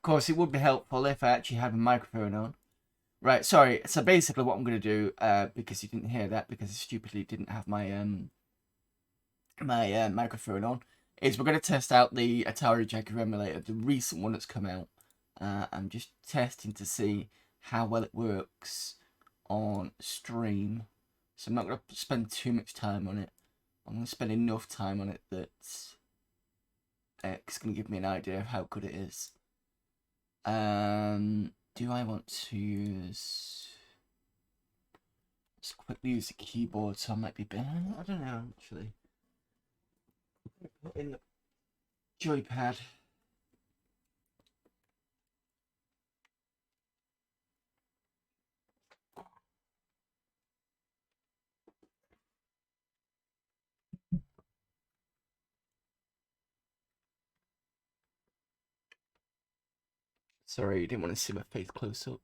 Of course, it would be helpful if I actually had a microphone on. Right, sorry. So basically what I'm going to do, because you didn't hear that, because I stupidly didn't have my microphone on, is we're going to test out the Atari Jaguar emulator, the recent one that's come out. I'm just testing to see how well it works on stream. So I'm not going to spend too much time on it. I'm going to spend enough time on it that it's going to give me an idea of how good it is. Do I want to use... Let's quickly use the keyboard, so I might be better. I don't know, actually. Put in the joypad. Sorry, you didn't want to see my face close up.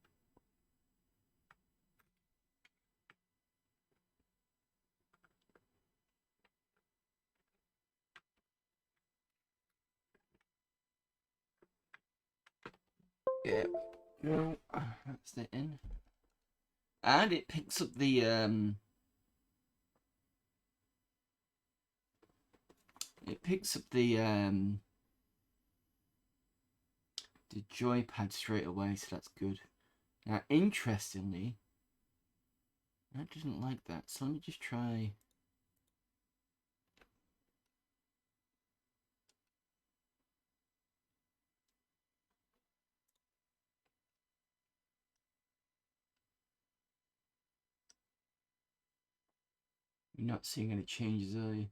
Yeah, no, that's it in. And it picks up the the joypad straight away, so that's good. Now, interestingly, that doesn't like that. So let me just try. You're not seeing any changes, are you?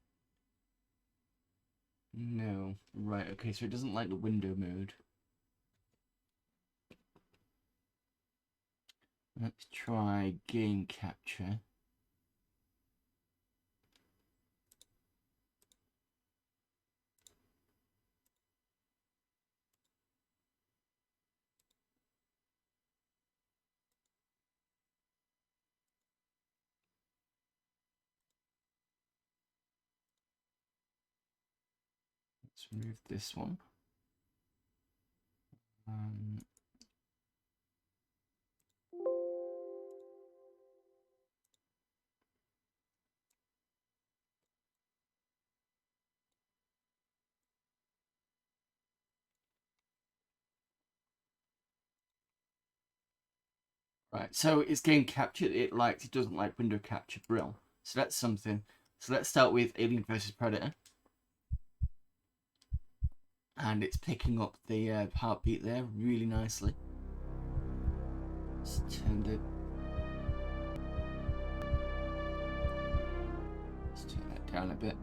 No. Right, okay, so it doesn't like the window mode. Let's try game capture. Let's remove this one. Right, so it's game capture. It doesn't like window capture Brill. So that's something. So let's start with Alien vs Predator. And it's picking up the heartbeat there really nicely. Let's turn that down a bit.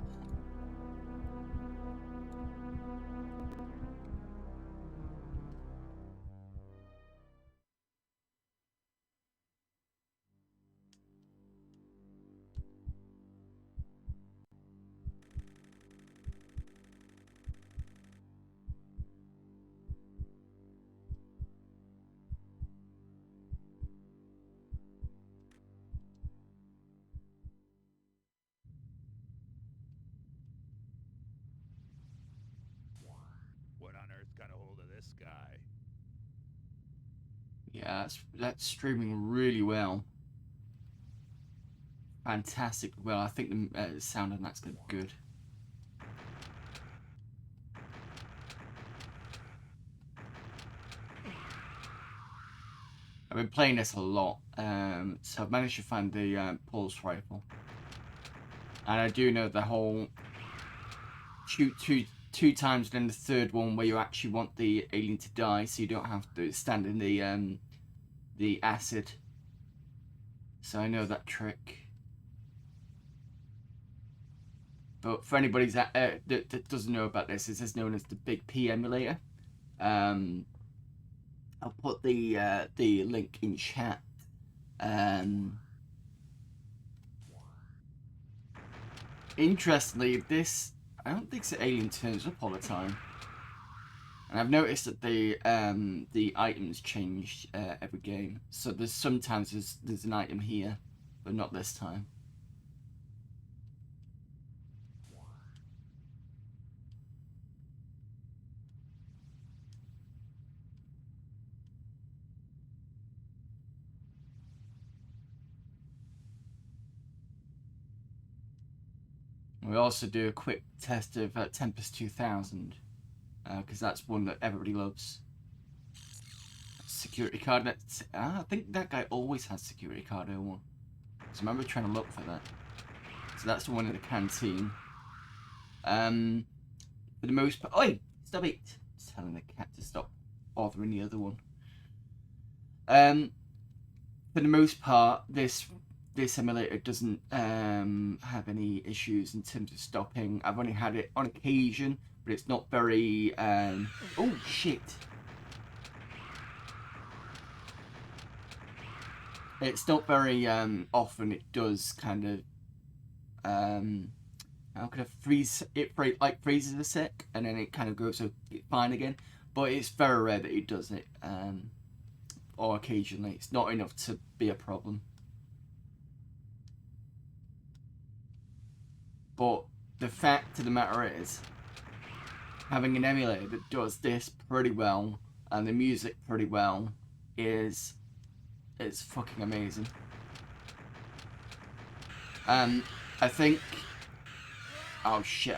What on earth got a hold of this guy? Yeah, that's streaming really well. Fantastic. Well, I think the sound on that's good. I've been playing this a lot, so I've managed to find the pulse rifle, and I do know the whole shoot two times, then the third one where you actually want the alien to die, so you don't have to stand in the acid. So I know that trick. But for anybody that doesn't know about this, this is known as the Big P emulator. I'll put the link in chat. Interestingly, this I don't think the alien turns up all the time, and I've noticed that the items change every game. So there's sometimes there's an item here, but not this time. We also do a quick test of Tempest 2000, because that's one that everybody loves. Security card. I think that guy always has security card 01. So I remember trying to look for that. So that's the one in the canteen. For the most part, oi, stop it! Just telling the cat to stop bothering the other one. For the most part, this emulator doesn't have any issues in terms of stopping. I've only had it on occasion, but it's not very. Oh shit! It's not very often. It does kind of. How could I freeze it? Like freezes a sec, and then it kind of goes fine again. But it's very rare that it does it. Or occasionally, it's not enough to be a problem. But the fact of the matter is, having an emulator that does this pretty well and the music pretty well is fucking amazing. I think. Oh shit!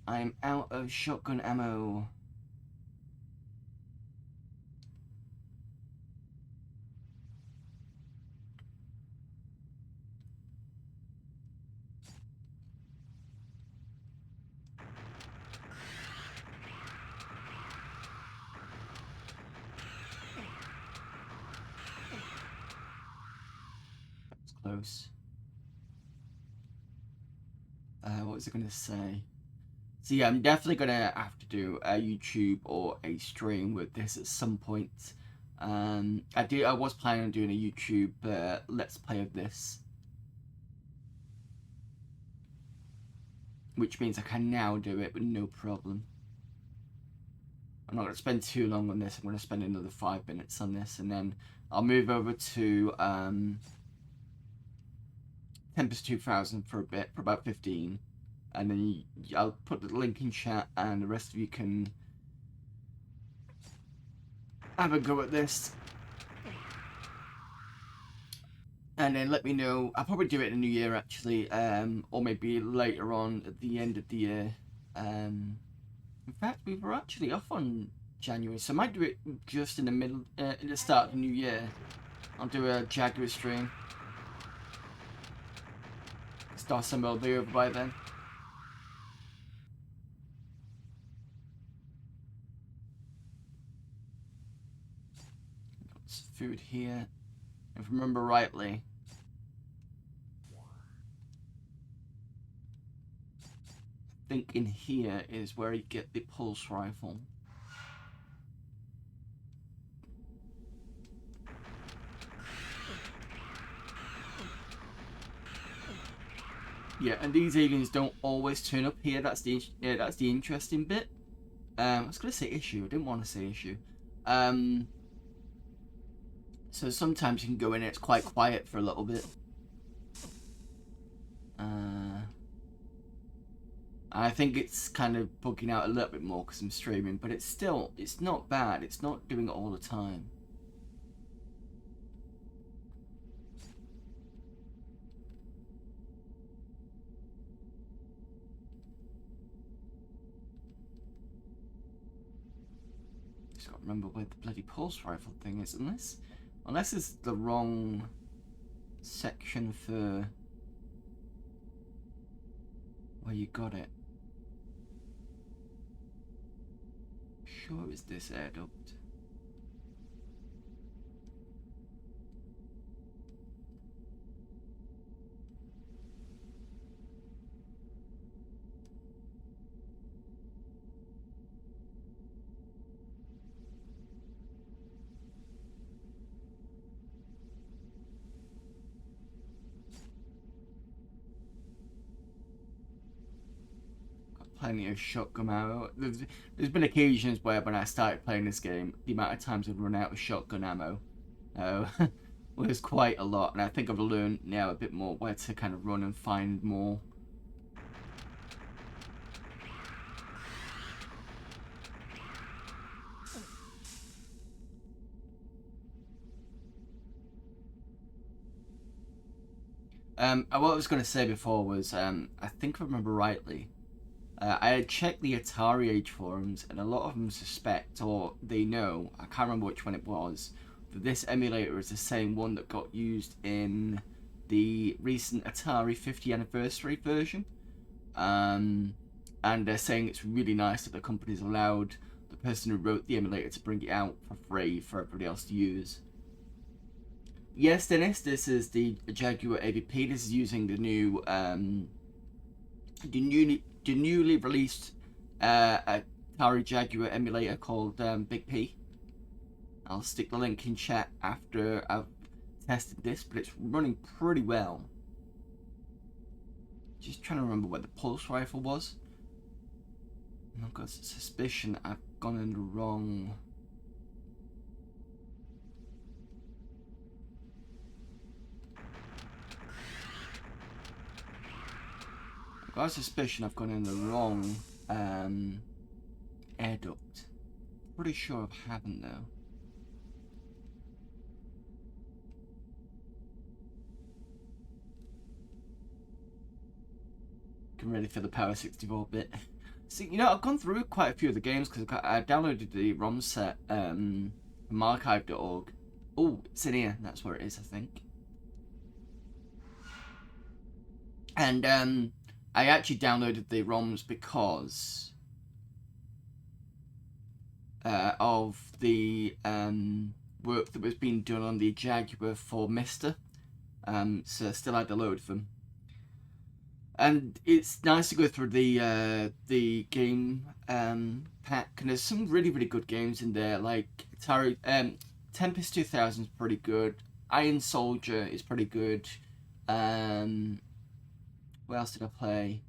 I'm out of shotgun ammo. Close. What was I going to say? So yeah, I'm definitely going to have to do a YouTube or a stream with this at some point. I was planning on doing a YouTube Let's Play of this. Which means I can now do it with no problem. I'm not going to spend too long on this. I'm going to spend another 5 minutes on this, and then I'll move over to Tempest 2000 for a bit, for about 15. And then I'll put the link in chat, and the rest of you can have a go at this. And then let me know. I'll probably do it in the new year, actually, or maybe later on at the end of the year. In fact, we were actually off on January, so I might do it just in the middle, in the start of the new year. I'll do a Jaguar stream. DOSember will be over by then. Got some food here. If I remember rightly, I think in here is where you get the pulse rifle. Yeah, and these aliens don't always turn up here. That's the interesting bit. I was gonna say issue. I didn't want to say issue. So sometimes you can go in and it's quite quiet for a little bit. I think it's kind of bugging out a little bit more because I'm streaming, but it's not bad. It's not doing it all the time. Just got to remember where the bloody pulse rifle thing is, unless it's the wrong section for where you got it. Sure it was this air duct. Plenty of shotgun ammo. There's been occasions where when I started playing this game, the amount of times I've run out of shotgun ammo was quite a lot, and I think I've learned now a bit more where to kind of run and find more. What I was going to say before was, I think if I remember rightly, I had checked the Atari Age forums, and a lot of them suspect, or they know, I can't remember which one it was, that this emulator is the same one that got used in the recent Atari 50th anniversary version. And they're saying it's really nice that the company's allowed the person who wrote the emulator to bring it out for free for everybody else to use. Yes, Dennis, this is the Jaguar AVP. This is using the new, the newly released Atari Jaguar emulator called Big P. I'll stick the link in chat after I've tested this, but it's running pretty well. Just trying to remember where the pulse rifle was. I've got a suspicion I've gone in the wrong... I've got a suspicion I've gone in the wrong air duct. Pretty sure I haven't though. Getting ready for the Power 64-bit. See, you know, I've gone through quite a few of the games because I downloaded the ROM set from archive.org. Oh, it's in here. That's where it is, I think. And I actually downloaded the ROMs because of the work that was being done on the Jaguar for Mister. So I still had a load of them. And it's nice to go through the game pack, and there's some really good games in there, like Atari Tempest 2000 is pretty good, Iron Soldier is pretty good. What else did I play?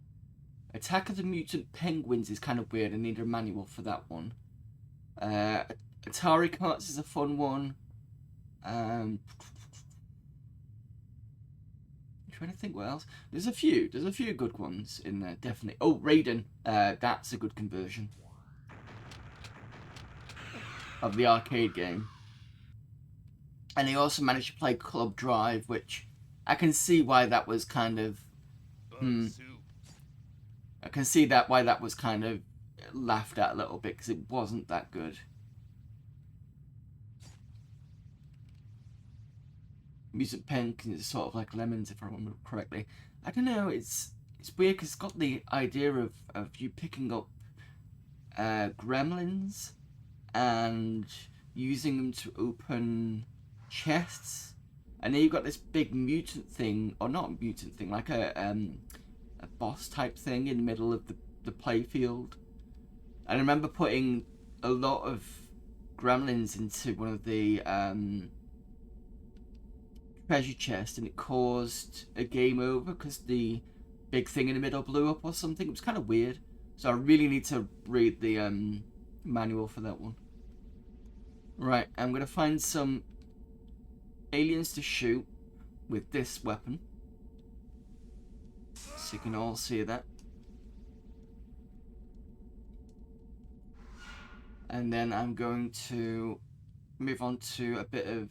Attack of the Mutant Penguins is kind of weird. I need a manual for that one. Atari Carts is a fun one. Trying to think what else. There's a few good ones in there, definitely. Oh, Raiden, that's a good conversion of the arcade game. And he also managed to play Club Drive, which I can see why that was kind of I can see that why that was kind of laughed at a little bit, because it wasn't that good. Music Pen is sort of like Lemons, if I remember correctly. I don't know, it's weird because it's got the idea of you picking up gremlins and using them to open chests, and then you've got this big mutant thing, or not a mutant thing, like a boss type thing in the middle of the playfield. And I remember putting a lot of gremlins into one of the treasure chest, and it caused a game over because the big thing in the middle blew up or something. It was kind of weird, so I really need to read the manual for that one. Right, I'm gonna find some aliens to shoot with this weapon, so you can all see that. And then I'm going to move on to a bit of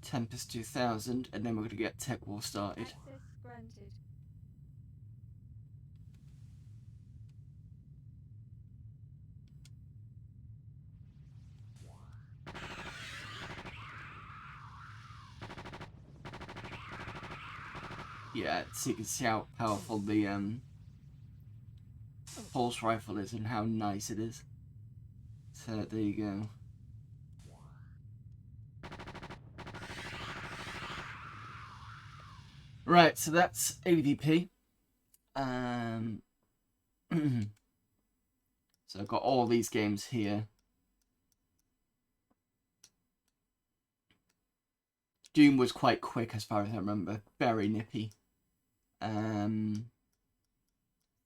Tempest 2000, and then we're going to get TekWar started. Access granted. Yeah, so you can see how powerful the pulse rifle is and how nice it is. So there you go. Right, so that's AVP. So I've got all these games here. Doom was quite quick as far as I remember. Very nippy.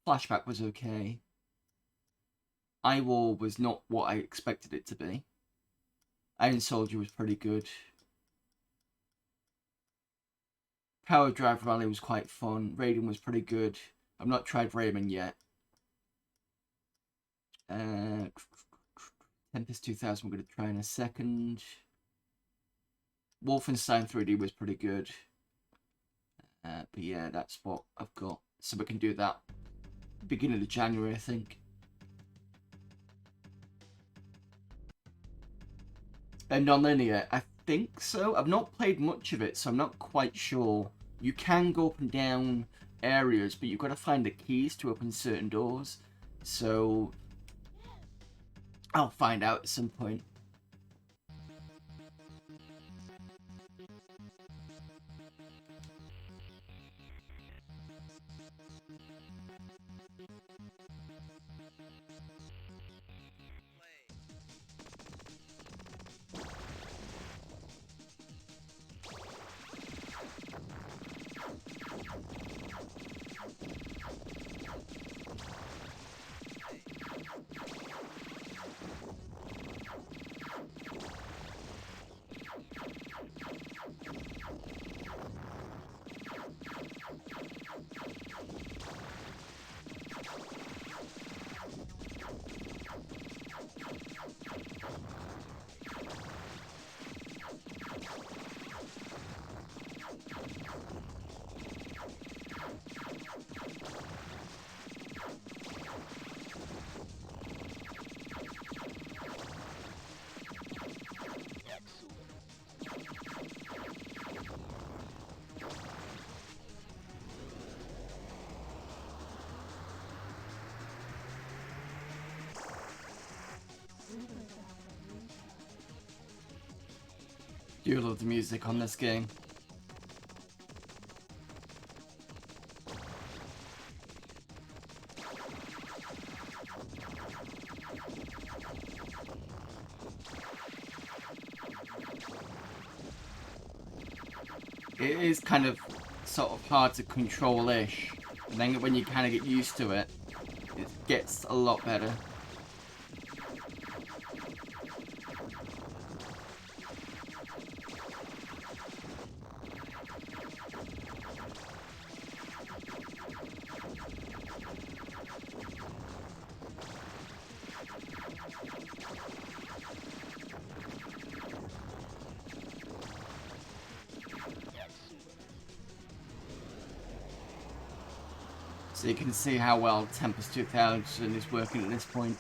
Flashback was okay. iWar was not what I expected it to be. Iron Soldier was pretty good. Power Drive Rally was quite fun. Raiden was pretty good. I've not tried Rayman yet. Tempest 2000 we're going to try in a second. Wolfenstein 3D was pretty good. But yeah, that's what I've got. So we can do that beginning of January, I think. And non-linear, I think so. I've not played much of it, so I'm not quite sure. You can go up and down areas, but you've got to find the keys to open certain doors. So I'll find out at some point. Do love the music on this game. It is kind of sort of hard to control-ish, and then when you kind of get used to it, it gets a lot better. So you can see how well Tempest 2000 is working at this point.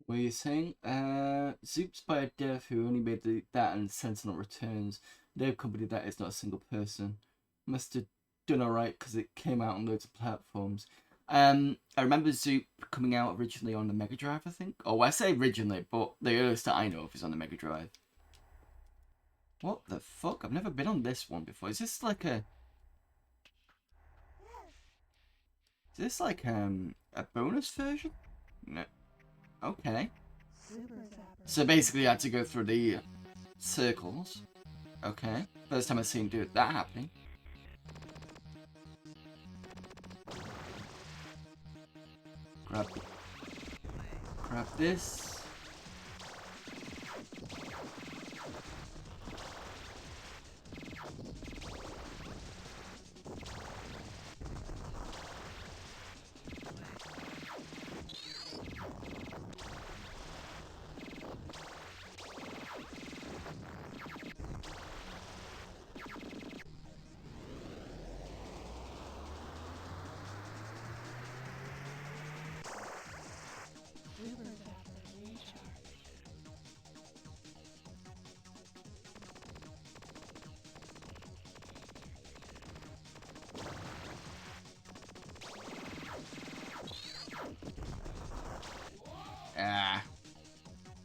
What are you saying? Zoop's by a dev who only made that and Sentinel Returns. Their company that is not a single person. Must have done alright because it came out on loads of platforms. I remember Zoop coming out originally on the Mega Drive, I think. Oh, I say originally, but the earliest that I know of is on the Mega Drive. What the fuck? I've never been on this one before. Is this like a... Is this like a bonus version? No. Okay. So basically I had to go through the circles. Okay. First time I've seen that happening. Grab this.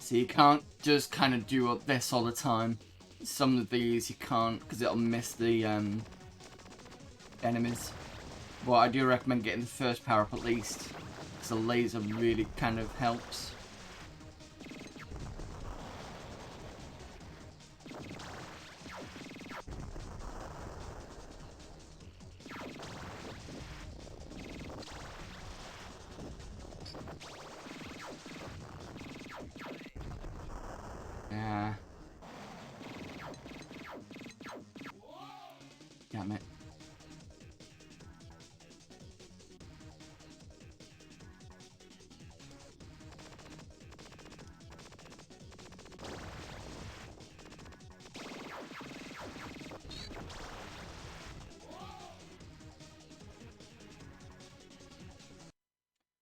So you can't just kind of do this all the time. Some of these you can't because it'll miss the enemies. But I do recommend getting the first power up at least, because the laser really kind of helps. Yeah. Damn it.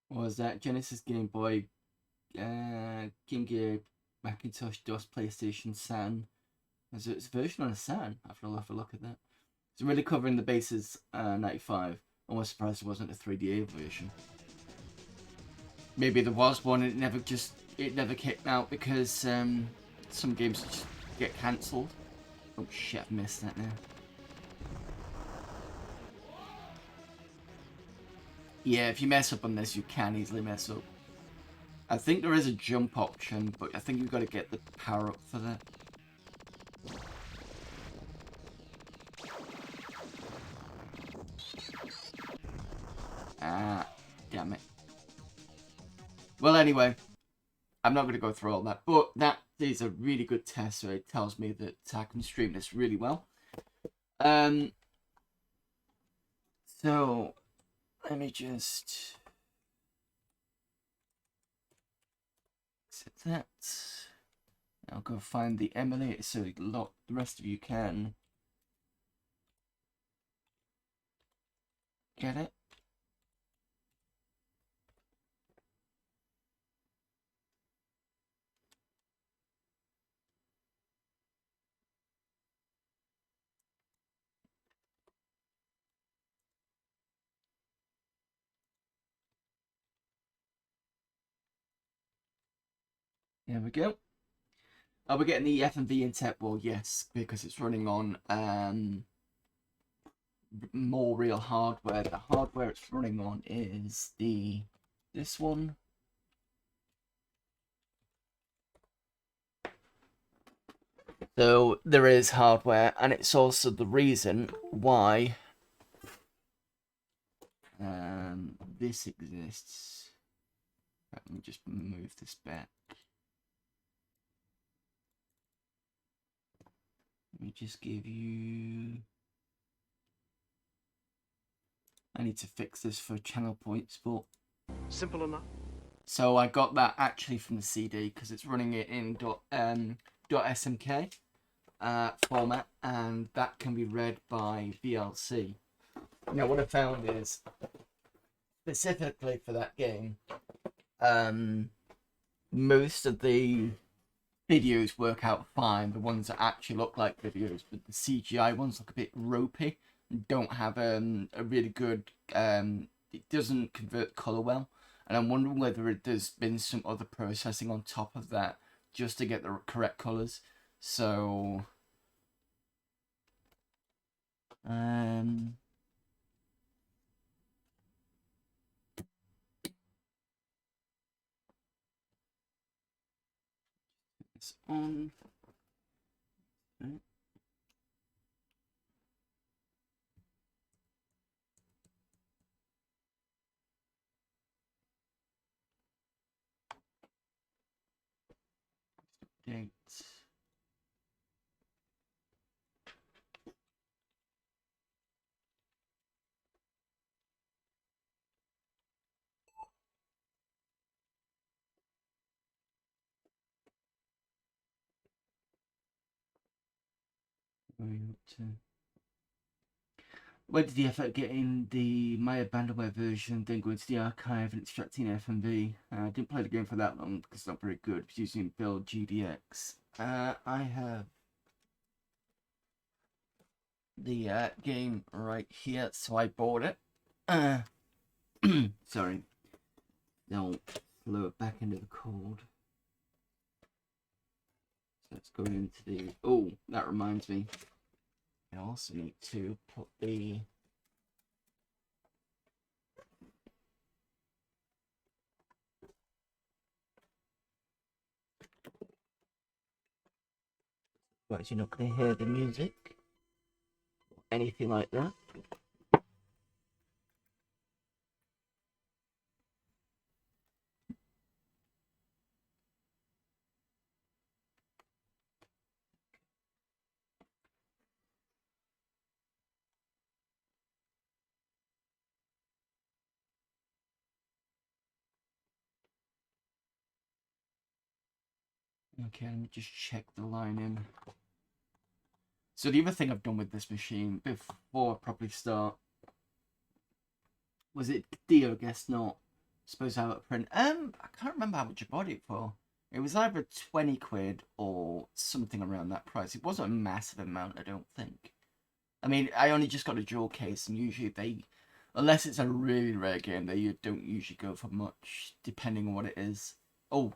What was that? Genesis, Game Boy, Game Gear, Macintosh, DOS, PlayStation, Saturn. There's a version on a Saturn. I'll have a look at that. It's really covering the bases. 95. I was surprised there wasn't a 3DA version. Maybe there was one. It never came out because some games just get cancelled. Oh shit! I've missed that now. Yeah, if you mess up on this, you can easily mess up. I think there is a jump option, but I think you've got to get the power up for that. Ah, damn it. Well, anyway, I'm not going to go through all that, but that is a really good test, so it tells me that I can stream this really well. So, let me just accept that. I'll go find the emulator so the rest of you can get it. There we go. Are we getting the FMV in TekWar? Yes, because it's running on more real hardware. The hardware it's running on is this one. So there is hardware, and it's also the reason why this exists. Let me just move this back. Let me just give you... I need to fix this for channel points, but... Simple enough. So I got that actually from the CD, because it's running it in .smk format, and that can be read by VLC. Now what I found is, specifically for that game, most of the videos work out fine, the ones that actually look like videos, but the CGI ones look a bit ropey and don't have a really good, it doesn't convert colour well, and I'm wondering whether there's been some other processing on top of that just to get the correct colours. So it's on. Date. Where did the effort getting the my abandonware version, then going to the archive and extracting FMV? I didn't play the game for that long because it's not very good. It's using build GDX. I have the game right here, so I bought it. Sorry. Don't flow it back into the code. let's go into the... Oh, that reminds me. I also need to put the... Right, you're not going to hear the music. Anything like that. Okay, let me just check the line in. So the other thing I've done with this machine before I probably start was it Dio? Guess not. Suppose I have it print. I can't remember how much I bought it for. It was either 20 quid or something around that price. It wasn't a massive amount, I don't think. I mean, I only just got a jewel case, and usually they, unless it's a really rare game, they don't usually go for much, depending on what it is. Oh,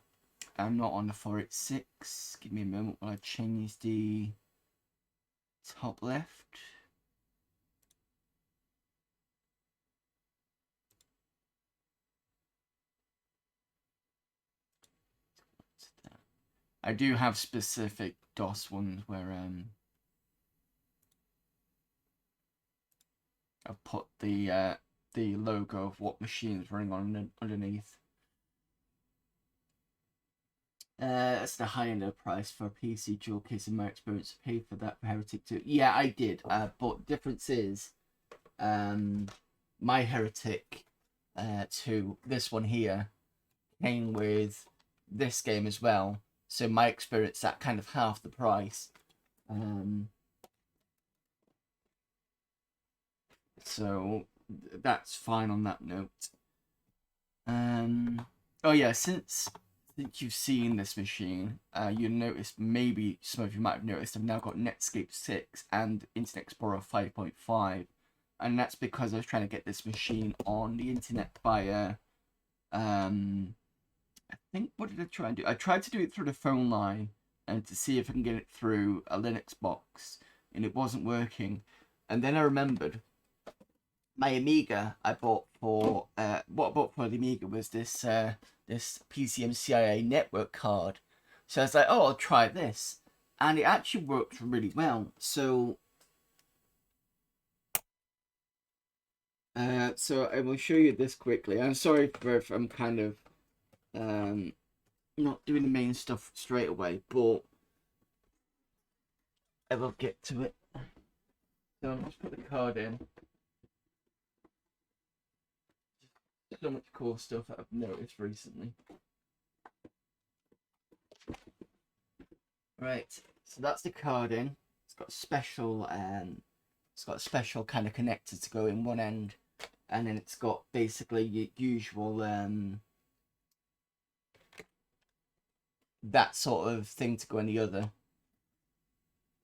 I'm not on the 486. Give me a moment while I change the top left. I do have specific DOS ones where I've put the logo of what machine is running on underneath. That's the high end of the price for a PC dual case in my experience. I paid for that for Heretic 2. Yeah, I did. But the difference is, my Heretic 2, this one here, came with this game as well. So my experience at kind of half the price. So that's fine on that note. Oh yeah, since you've seen this machine, you noticed, maybe some of you might have noticed, I've now got Netscape 6 and Internet Explorer 5.5, and that's because I was trying to get this machine on the internet via, I think, what did I try and do? I tried to do it through the phone line and to see if I can get it through a Linux box, and it wasn't working. And then I remembered my Amiga I bought for what I bought for the Amiga was this this PCMCIA network card. So I was like, oh, I'll try this, and it actually worked really well. So so I will show you this quickly. I'm sorry if I'm kind of not doing the main stuff straight away, but I will get to it. So I'll just put the card in. So much cool stuff that I've noticed recently. Right, so that's the card in. It's got a special kind of connector to go in one end, and then it's got basically your usual that sort of thing to go in the other.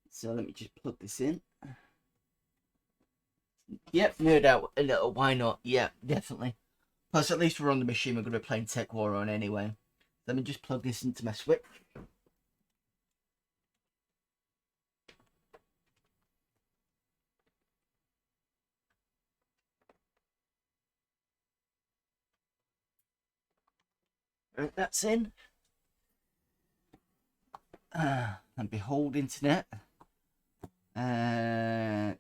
So let me just plug this in. Yep, no doubt a little. Why not? Yeah, definitely. Plus, at least we're on the machine we're going to be playing TekWar on anyway. Let me just plug this into my switch. Right, that's in. And behold, internet. Yeah.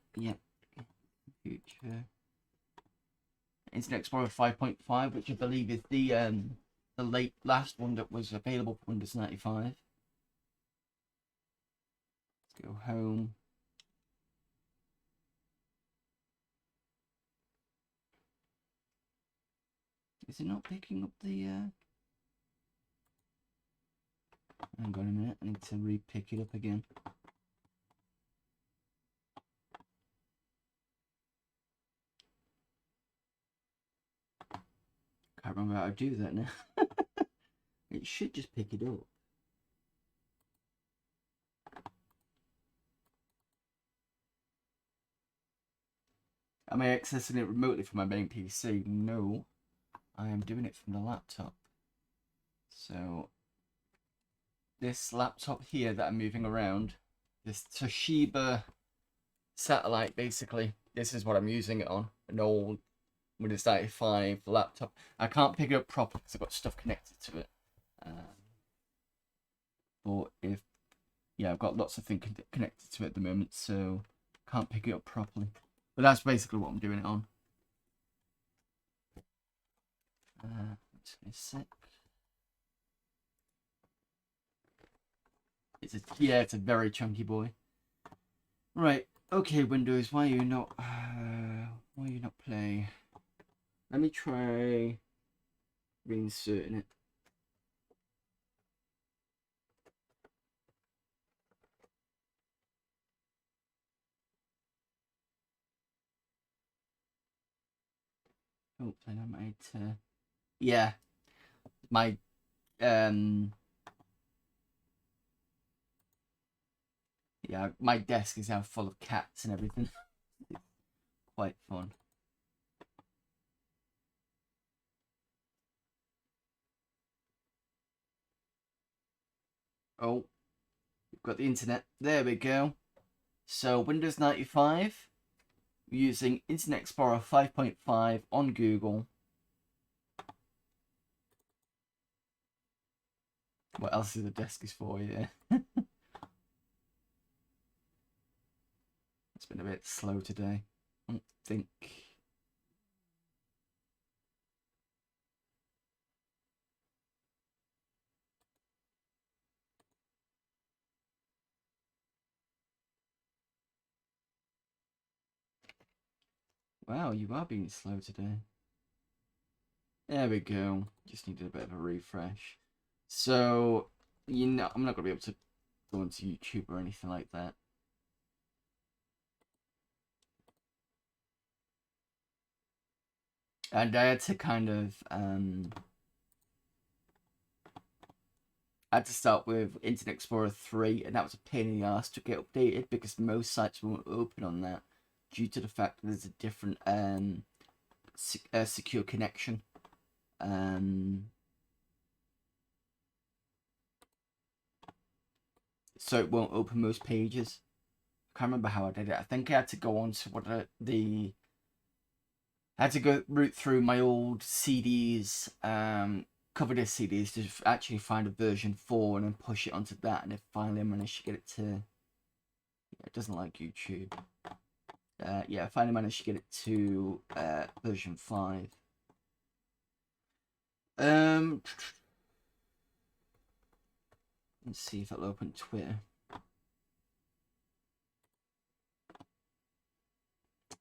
Future. Internet Explorer 5.5, which I believe is the last one that was available for Windows 95. Let's go home. Is it not picking up the hang on a minute, I need to re-pick it up again. Can't remember how to do that now. It should just pick it up. Am I accessing it remotely from my main PC? No. I am doing it from the laptop. So this laptop here that I'm moving around, this Toshiba satellite, basically. This is what I'm using it on, an old Windows 95 laptop. I can't pick it up properly because I've got stuff connected to it. But I've got lots of things connected to it at the moment, so can't pick it up properly. But that's basically what I'm doing it on. Just a sec. It's a very chunky boy. Right, okay, Windows, why are you not playing? Let me try reinserting it. Oh, I might. Yeah, my my desk is now full of cats and everything. It's quite fun. Oh, we've got the internet. There we go. So Windows 95 using Internet Explorer 5.5 on Google. What else is the desk is for? Yeah. It's been a bit slow today. I don't think. Wow, you are being slow today. There we go. Just needed a bit of a refresh. So, I'm not going to be able to go onto YouTube or anything like that. And I had to kind of, I had to start with Internet Explorer 3, and that was a pain in the ass to get updated because most sites won't open on that due to the fact that there's a different secure connection. So it won't open most pages. I can't remember how I did it. I think I had to go on to I had to go root through my old CDs, cover disc CDs to actually find a version 4 and then push it onto that, and then finally I managed to get it to. Yeah, it doesn't like YouTube. I finally managed to get it to version 5. Let's see if it'll open Twitter.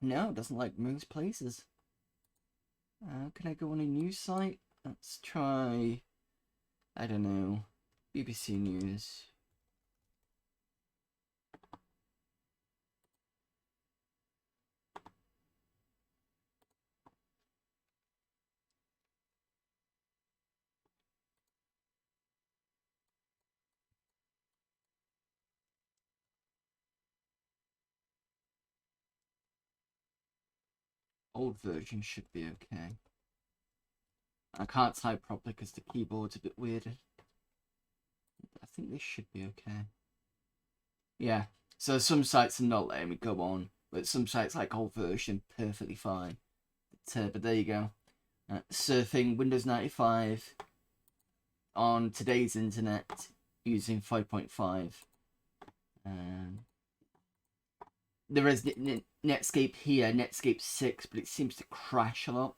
No, it doesn't like most places. Can I go on a news site? Let's try, I don't know, BBC News. Old version should be okay. I can't type properly because the keyboard's a bit weird. I think this should be okay. Yeah, so some sites are not letting me go on, but some sites like old version perfectly fine. But there you go. Surfing Windows 95 on today's internet using 5.5. There is Netscape here, Netscape 6, but it seems to crash a lot.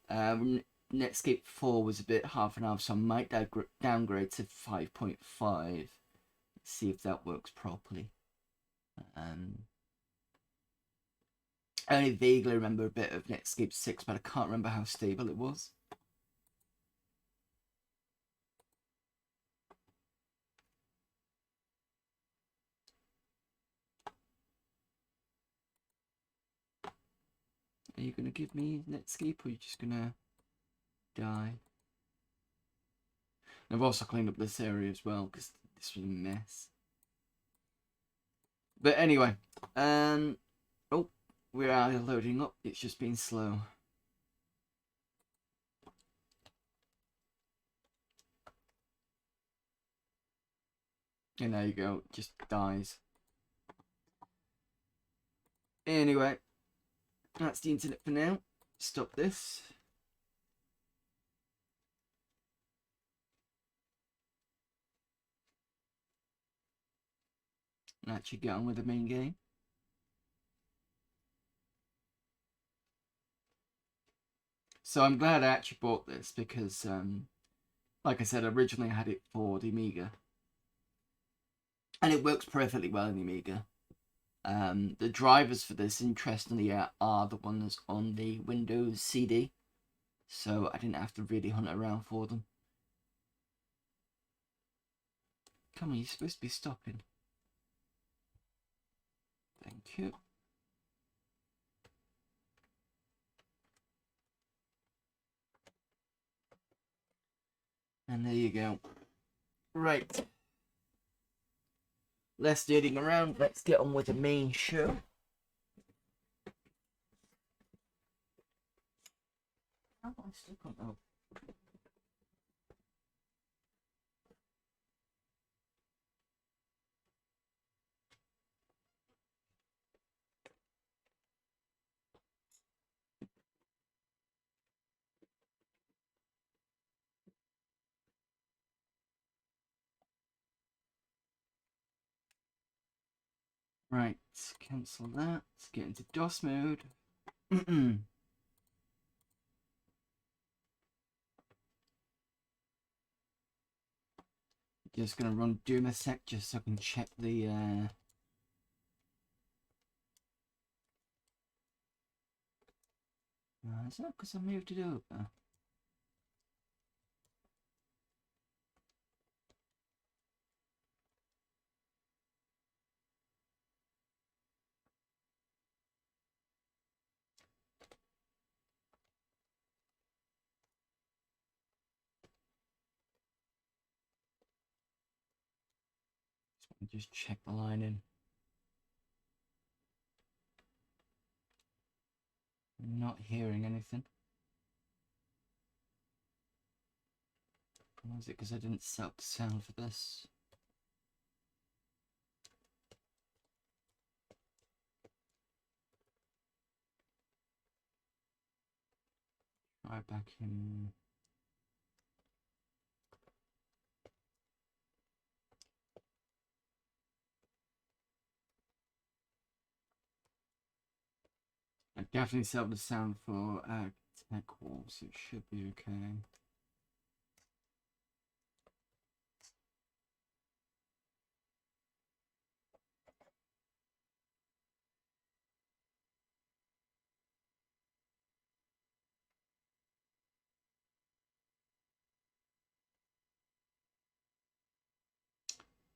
Netscape 4 was a bit half and half, so I might downgrade to 5.5. See if that works properly. I only vaguely remember a bit of Netscape 6, but I can't remember how stable it was. Are you going to give me Netscape, or are you just going to die? And I've also cleaned up this area as well, because this was a mess. But anyway, oh, we are loading up. It's just been slow. And there you go, just dies. Anyway, that's the internet for now. Stop this. And actually get on with the main game. So I'm glad I actually bought this because, like I said, originally I had it for the Amiga. And it works perfectly well in the Amiga. The drivers for this, interestingly, are the ones on the Windows CD. So I didn't have to really hunt around for them. Come on, you're supposed to be stopping. Thank you. And there you go. Right. Less dating around. Let's get on with the main show. How am I stuck on that? Right, cancel that. Let's get into DOS mode. Just gonna run Doom a sec just so I can check the is that because I moved it over? Just check the line in. I'm not hearing anything. Or is it because I didn't set up the sound for this? Right back in. I definitely set up the sound for TekWar, so it should be okay.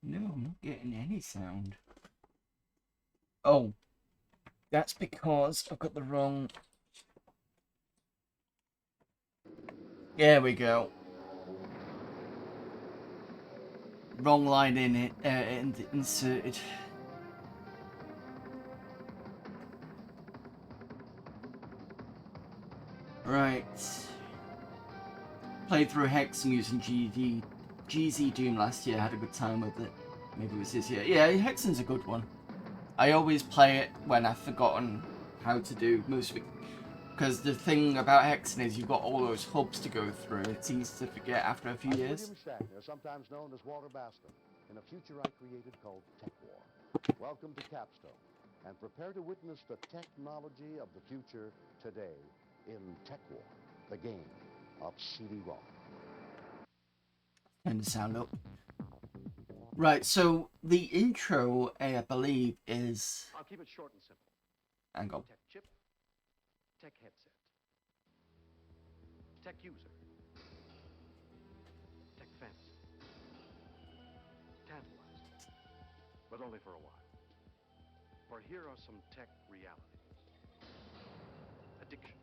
No, I'm not getting any sound. Oh, that's because I've got the wrong. There we go. Wrong line in it, inserted. Right. Played through Hexen using GZ Doom last year. Had a good time with it. Maybe it was this year. Yeah, Hexen's a good one. I always play it when I've forgotten how to do most of it. Because the thing about Hexen is you've got all those hubs to go through. It's easy to forget after a few years. Shatner, sometimes known as Walter Bascom, in a future I created called TekWar. Welcome to Capstone, and prepare to witness the technology of the future today in TekWar, the game of CD-ROM. Turn the sound up. Right, so the intro, I believe, is. I'll keep it short and simple. Hang on. Tech chip, tech headset, tech user, tech fantasy, tantalizing, but only for a while. For here are some tech realities: addiction,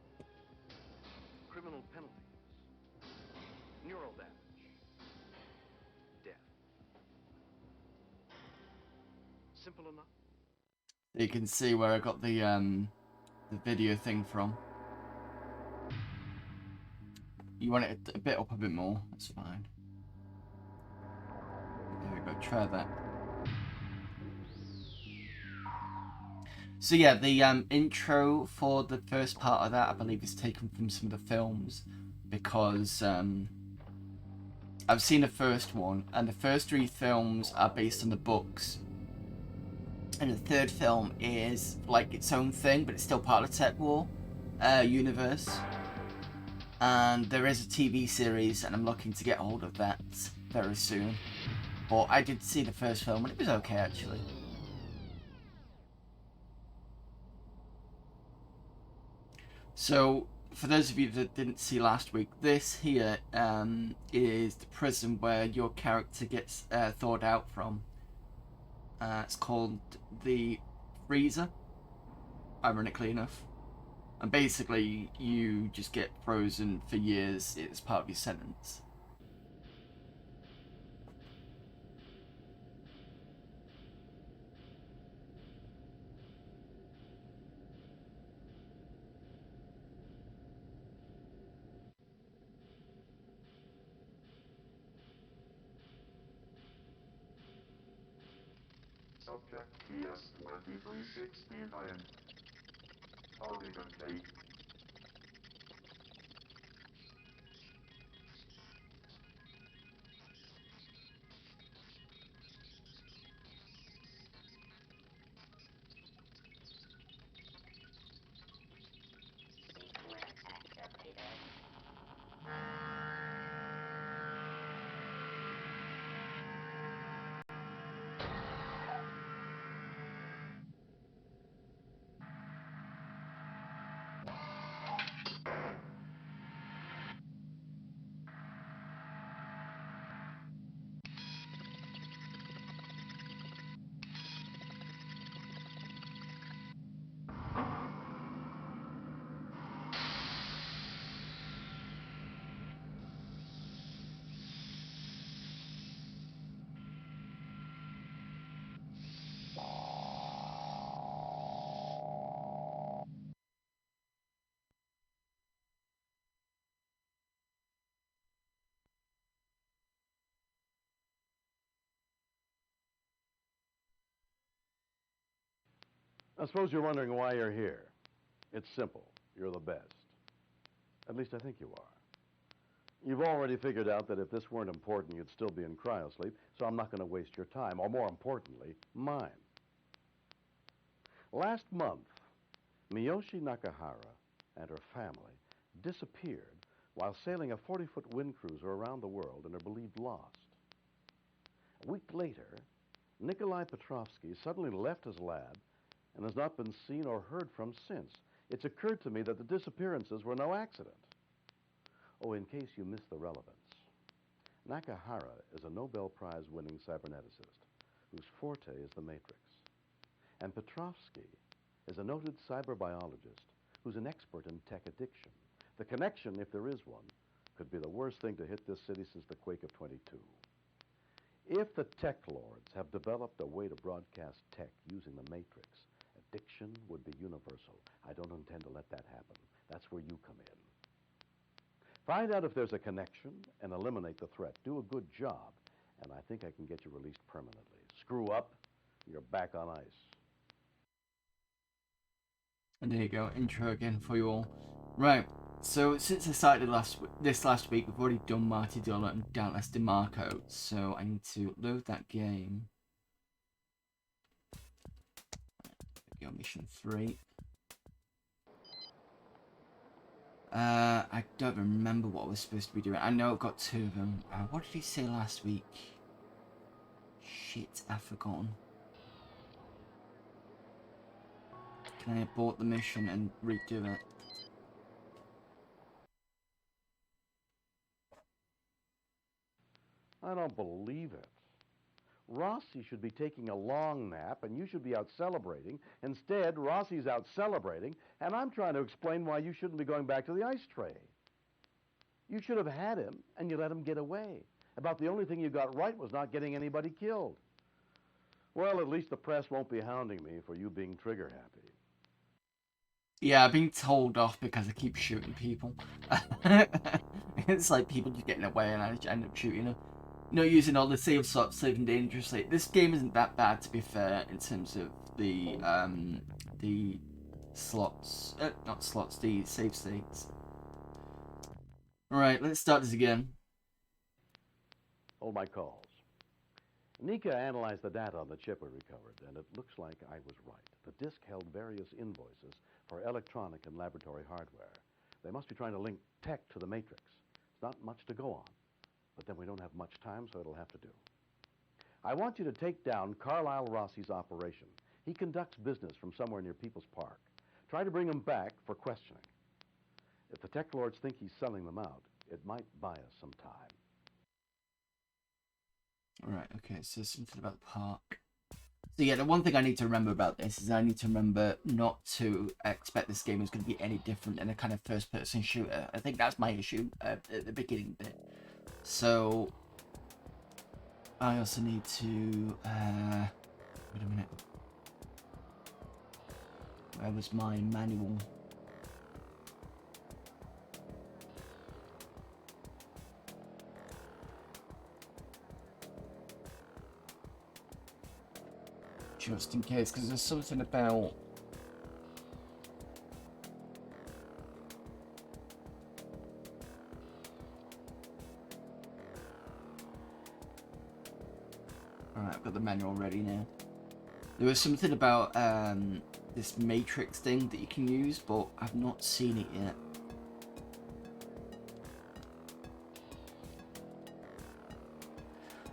criminal penalties, neural damage, death. Simple enough? You can see where I got the video thing from. You want it a bit up a bit more, that's fine. There we go, try that. So yeah, the intro for the first part of that, I believe, is taken from some of the films, because I've seen the first one, and the first 3 films are based on the books, and the third film is like its own thing, but it's still part of the TekWar universe. And there is a TV series, and I'm looking to get hold of that very soon. But I did see the first film, and it was okay, actually. So, for those of you that didn't see last week, this here is the prison where your character gets thawed out from. It's called the Freezer, ironically enough. And basically, you just get frozen for years as part of your sentence. Subject TS-2369. Polygon plate. I suppose you're wondering why you're here. It's simple. You're the best. At least I think you are. You've already figured out that if this weren't important, you'd still be in cryosleep, so I'm not going to waste your time, or more importantly, mine. Last month, Miyoshi Nakahara and her family disappeared while sailing a 40-foot wind cruiser around the world and are believed lost. A week later, Nikolai Petrovsky suddenly left his lab and has not been seen or heard from since. It's occurred to me that the disappearances were no accident. Oh, in case you missed the relevance, Nakahara is a Nobel Prize-winning cyberneticist whose forte is the Matrix. And Petrovsky is a noted cyberbiologist who's an expert in tech addiction. The connection, if there is one, could be the worst thing to hit this city since the quake of '22. If the TekLords have developed a way to broadcast tech using the Matrix, addiction would be universal. I don't intend to let that happen. That's where you come in. Find out if there's a connection and eliminate the threat. Do a good job, and I think I can get you released permanently. Screw up, you're back on ice. And there you go, intro again for you all. Right, so since I started this last week, we've already done Marty Dillon and Doubtless DeMarco, so I need to load that game. There we go, mission 3. I don't remember what we're supposed to be doing. I know I've got 2 of them. What did he say last week? Shit, I've forgotten. Can I abort the mission and redo it? I don't believe it. Rossi should be taking a long nap, and you should be out celebrating. Instead, Rossi's out celebrating, and I'm trying to explain why you shouldn't be going back to the ice tray. You should have had him, and you let him get away. About the only thing you got right was not getting anybody killed. Well, at least the press won't be hounding me for you being trigger happy. Yeah, I've been told off because I keep shooting people. It's like people just getting away and I just end up shooting them. Not using all the save slots, saving dangerously. This game isn't that bad, to be fair, in terms of the slots, not slots, the save states. Alright, let's start this again. Hold my calls. Nika analyzed the data on the chip we recovered, and it looks like I was right. The disk held various invoices for electronic and laboratory hardware. They must be trying to link tech to the matrix. It's not much to go on, but then we don't have much time, so it'll have to do. I want you to take down Carlisle Rossi's operation. He conducts business from somewhere near People's Park. Try to bring him back for questioning. If the TekLords think he's selling them out, it might buy us some time. Alright, okay, so something about the park. So yeah, the one thing I need to remember about this is I need to remember not to expect this game is going to be any different than a kind of first-person shooter. I think that's my issue at the beginning bit. So I also need to... wait a minute. Where was my manual? Just in case, because there's something about... Alright, I've got the manual ready now. There was something about this matrix thing that you can use, but I've not seen it yet.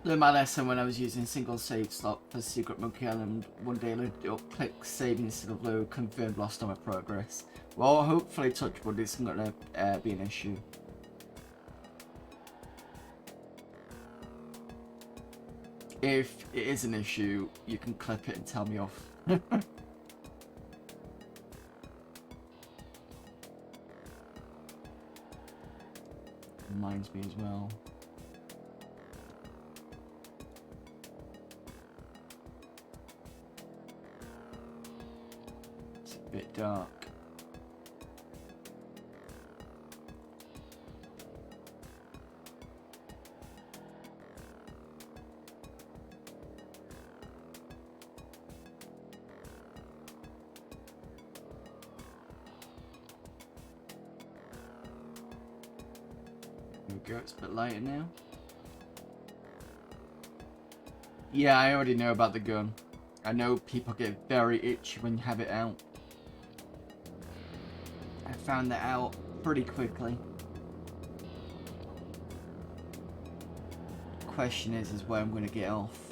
Learned my lesson when I was using single save slot for Secret Monkey Island. One day I loaded it up, click save instead of load, confirmed lost on my progress. Well, hopefully touch wood, it's not going to be an issue. If it is an issue, you can clip it and tell me off. Reminds me as well. It's a bit dark. There we go, it's a bit lighter now. Yeah, I already know about the gun. I know people get very itchy when you have it out. I found that out pretty quickly. The question is where I'm going to get off.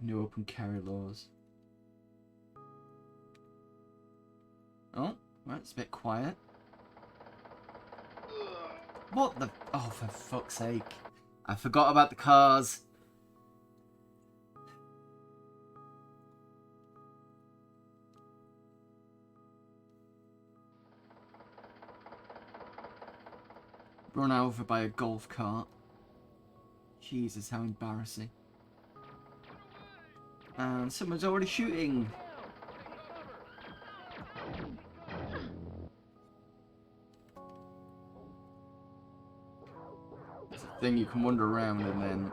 New open carry laws. Oh, right, it's a bit quiet. What the... Oh, for fuck's sake. I forgot about the cars. Run over by a golf cart. Jesus, how embarrassing. And someone's already shooting. It's a thing you can wander around and then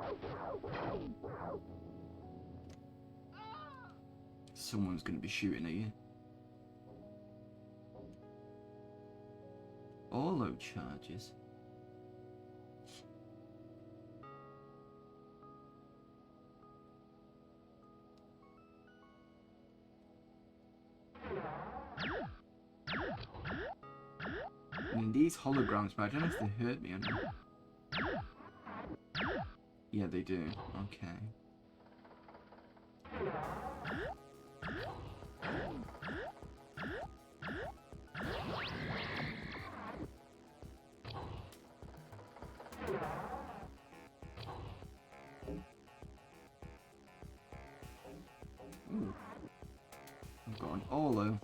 someone's going to be shooting at you. All load charges. I mean, these holograms, but I don't know if they hurt me or not. Yeah, they do. Okay. Ooh. I've got an Olo.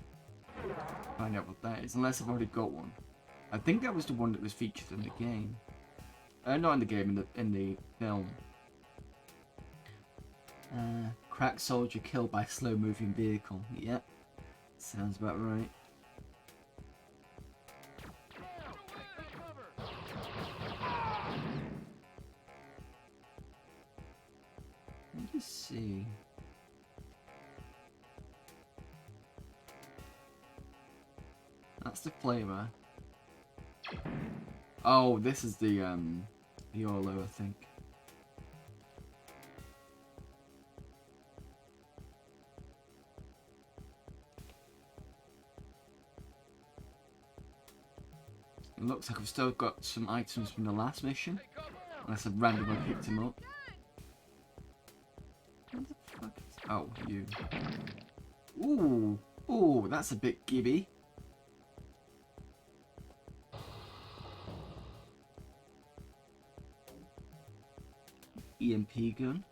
Find out what that is, unless I've already got one. I think that was the one that was featured in the game. Not in the game, in the film. Crack soldier killed by slow-moving vehicle. Yep, sounds about right. Let me just see. That's the flavor. Oh, this is the Orlo, I think. It looks like I've still got some items from the last mission, unless I've randomly picked them up. What the fuck is... Oh, you. Ooh, ooh, that's a bit gibby. EMP gun.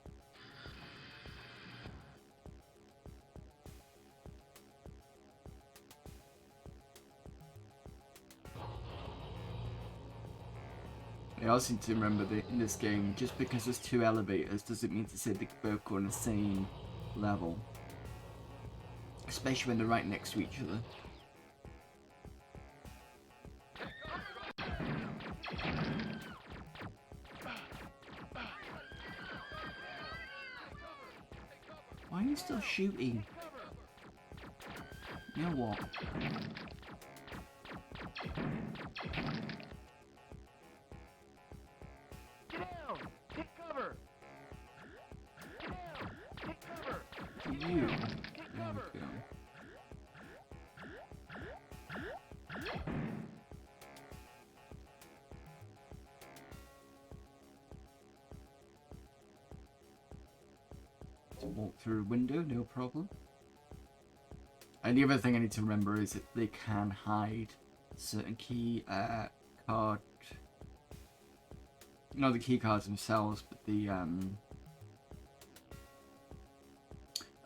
I also need to remember that in this game, just because there's two elevators doesn't mean to say they both go on the same level. Especially when they're right next to each other. Why are you still shooting? You know what? Get down! Take cover! Get down! Take cover! You. Take There cover! we go. To walk through a window, no problem. And the other thing I need to remember is that they can hide certain key card. Not the key cards themselves, but the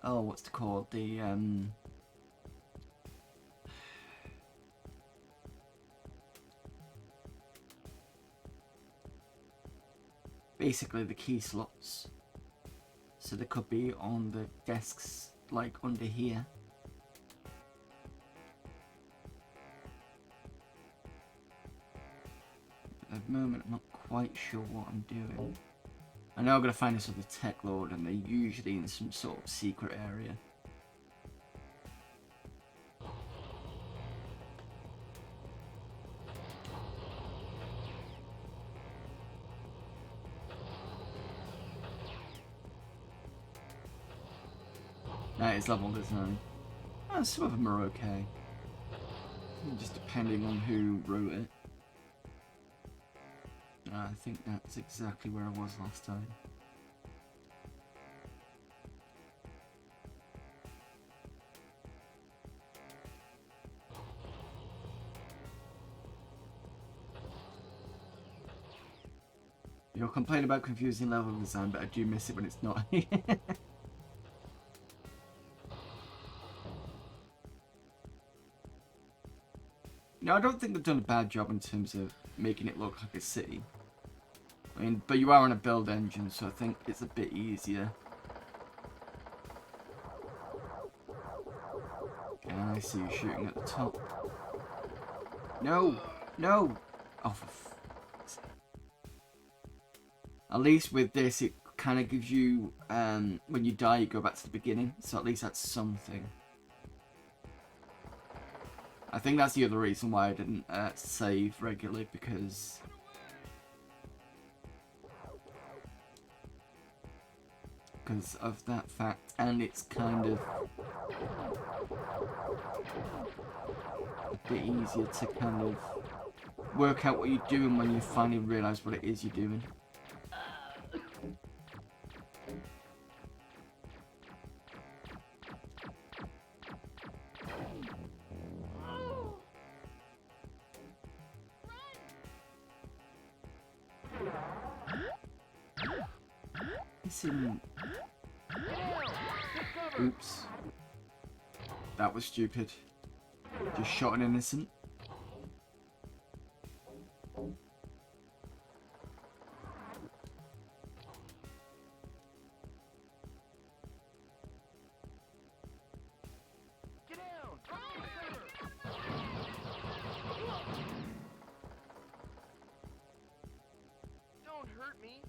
oh, what's it called? The basically the key slots. So they could be on the desks, like under here. At the moment, I'm not quite sure what I'm doing. I know I'm going to find this other TekLord, and they're usually in some sort of secret area. That is level design. Oh, some of them are okay. Just depending on who wrote it. I think that's exactly where I was last time. You'll complain about confusing level design, but I do miss it when it's not. No, I don't think they've done a bad job in terms of making it look like a city. I mean, but you are on a build engine, so I think it's a bit easier. And I see you shooting at the top. No! No! Oh, for f***'s sake. At least with this, it kind of gives you, when you die, you go back to the beginning. So at least that's something. I think that's the other reason why I didn't save regularly, because of that fact, and it's kind of a bit easier to kind of work out what you're doing when you finally realise what it is you're doing. Oops. That was stupid. Just shot an innocent. me?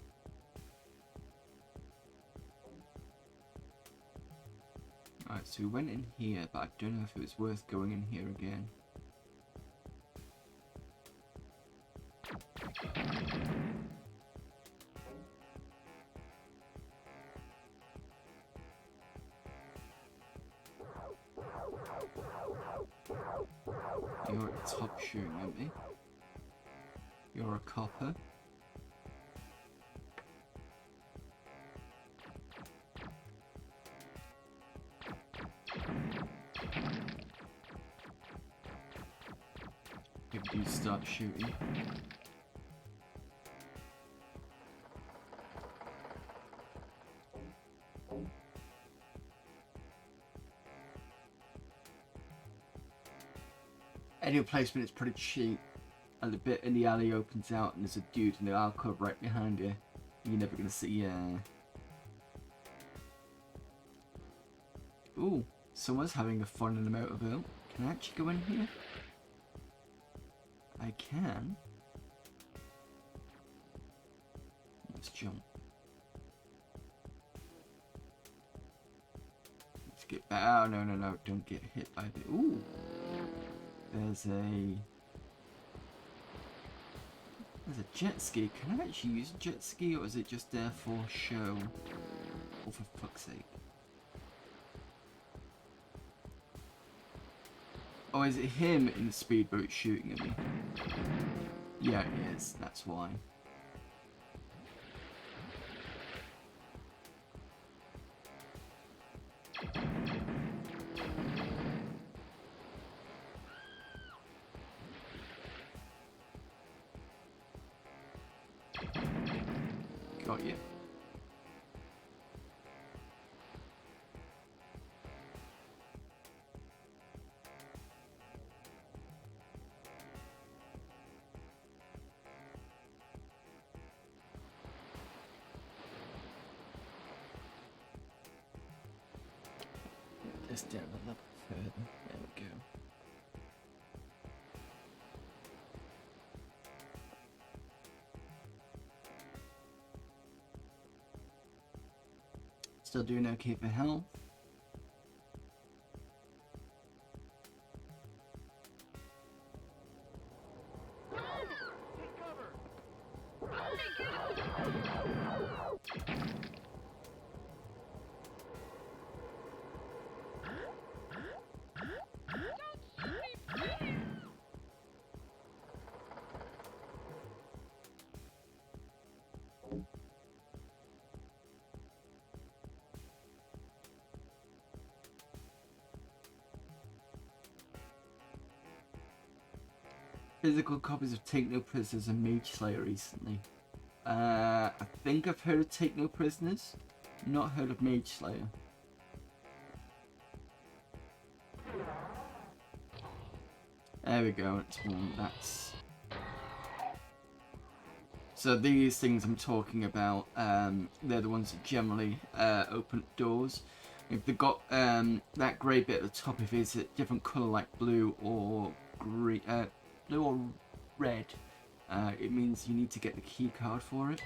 Alright, so we went in here, but I don't know if it was worth going in here again. You're at the top shooting at me. You're a copper. If you start shooting. Any placement is pretty cheap, and the bit in the alley opens out and there's a dude in the alcove right behind you. You're never gonna see Ooh, someone's having a fun in the motorboat. Can I actually go in here? I can. Let's jump. Let's get back. Oh, no, no, no. Don't get hit by the... Ooh. There's a jet ski. Can I actually use a jet ski, or is it just there for show? Or for fuck's sake? Oh, is it him in the speedboat shooting at me? Yeah, it is. That's why. Got you. This down a little further. There we go. Still doing okay for health. Take cover! Physical copies of Take No Prisoners and Mage Slayer recently. I think I've heard of Take No Prisoners, not heard of Mage Slayer. There we go, it's one. That's... So these things I'm talking about, they're the ones that generally open doors. If they've got that grey bit at the top, if it's a different colour like blue or green, blue or red, it means you need to get the key card for it.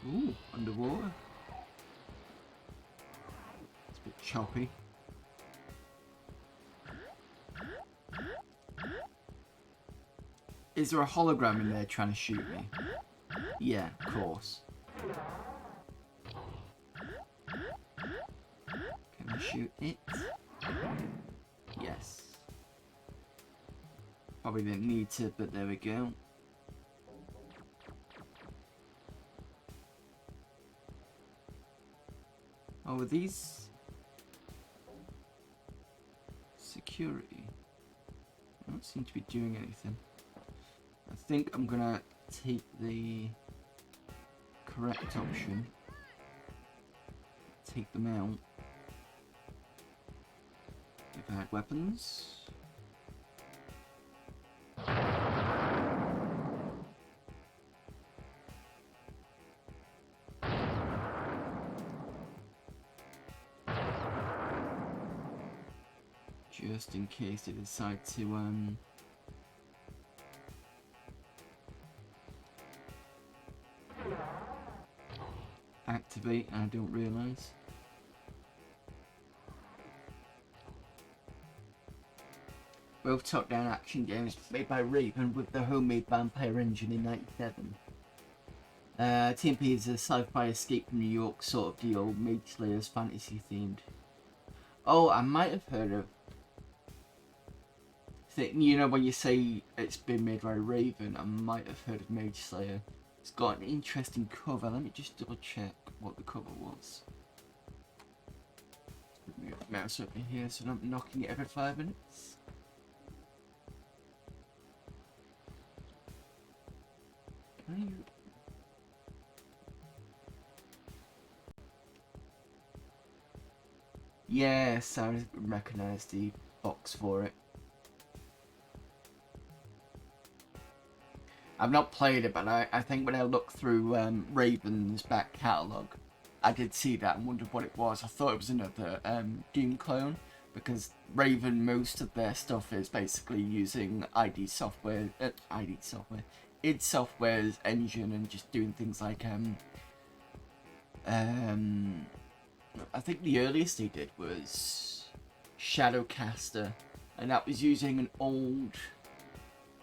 Ooh, underwater. It's a bit choppy. Is there a hologram in there trying to shoot me? Yeah, of course. Can I shoot it? Yes. Probably didn't need to, but there we go. Oh, are these security? I don't seem to be doing anything. I think I'm gonna take the correct option. Take them out. If I had weapons. Just in case they decide to activate and I don't realise. Both top-down action games made by Raven with the homemade Vampire engine in '97. TMP is a sci-fi escape from New York sort of deal, Mage Slayer's fantasy themed. Oh, I might have heard of. You know, when you say it's been made by Raven, I might have heard of Mage Slayer. It's got an interesting cover. Let me just double check what the cover was. Move the mouse over here so I'm not knocking it every 5 minutes. Can you... Yes, I recognise the box for it. I've not played it, but I think when I looked through Raven's back catalogue, I did see that and wondered what it was. I thought it was another Doom clone, because Raven, most of their stuff is basically using id Software's engine and just doing things like I think the earliest they did was Shadowcaster, and that was using an old,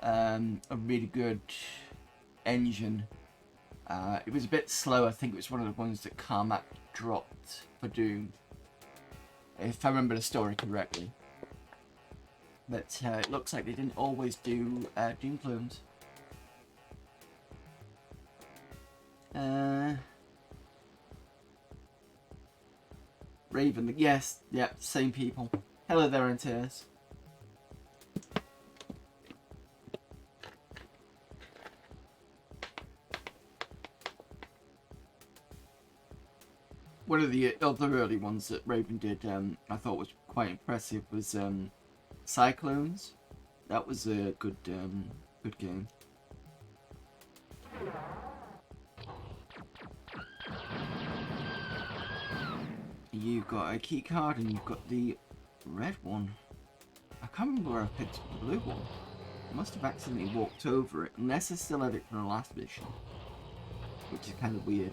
a really good engine. It was a bit slow. I think it was one of the ones that Carmack dropped for Doom, if I remember the story correctly. But it looks like they didn't always do Doom clones. Raven, yes, yep, same people. Hello there, Antares. One of the other early ones that Raven did, I thought was quite impressive, was Cyclones. That was a good game. You've got a key card and you've got the red one. I can't remember where I picked the blue one. I must have accidentally walked over it, unless I still had it from the last mission, which is kind of weird.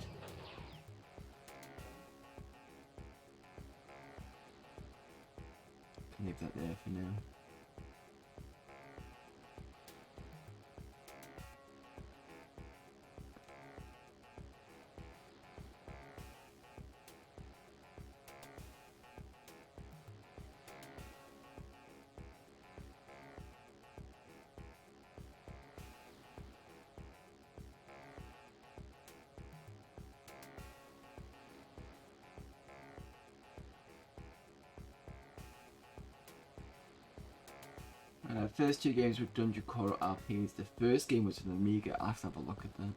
Can leave that there for now. First two games with Dungeon Crawler RPs. The first game was an Amiga. I'll have to have a look at that.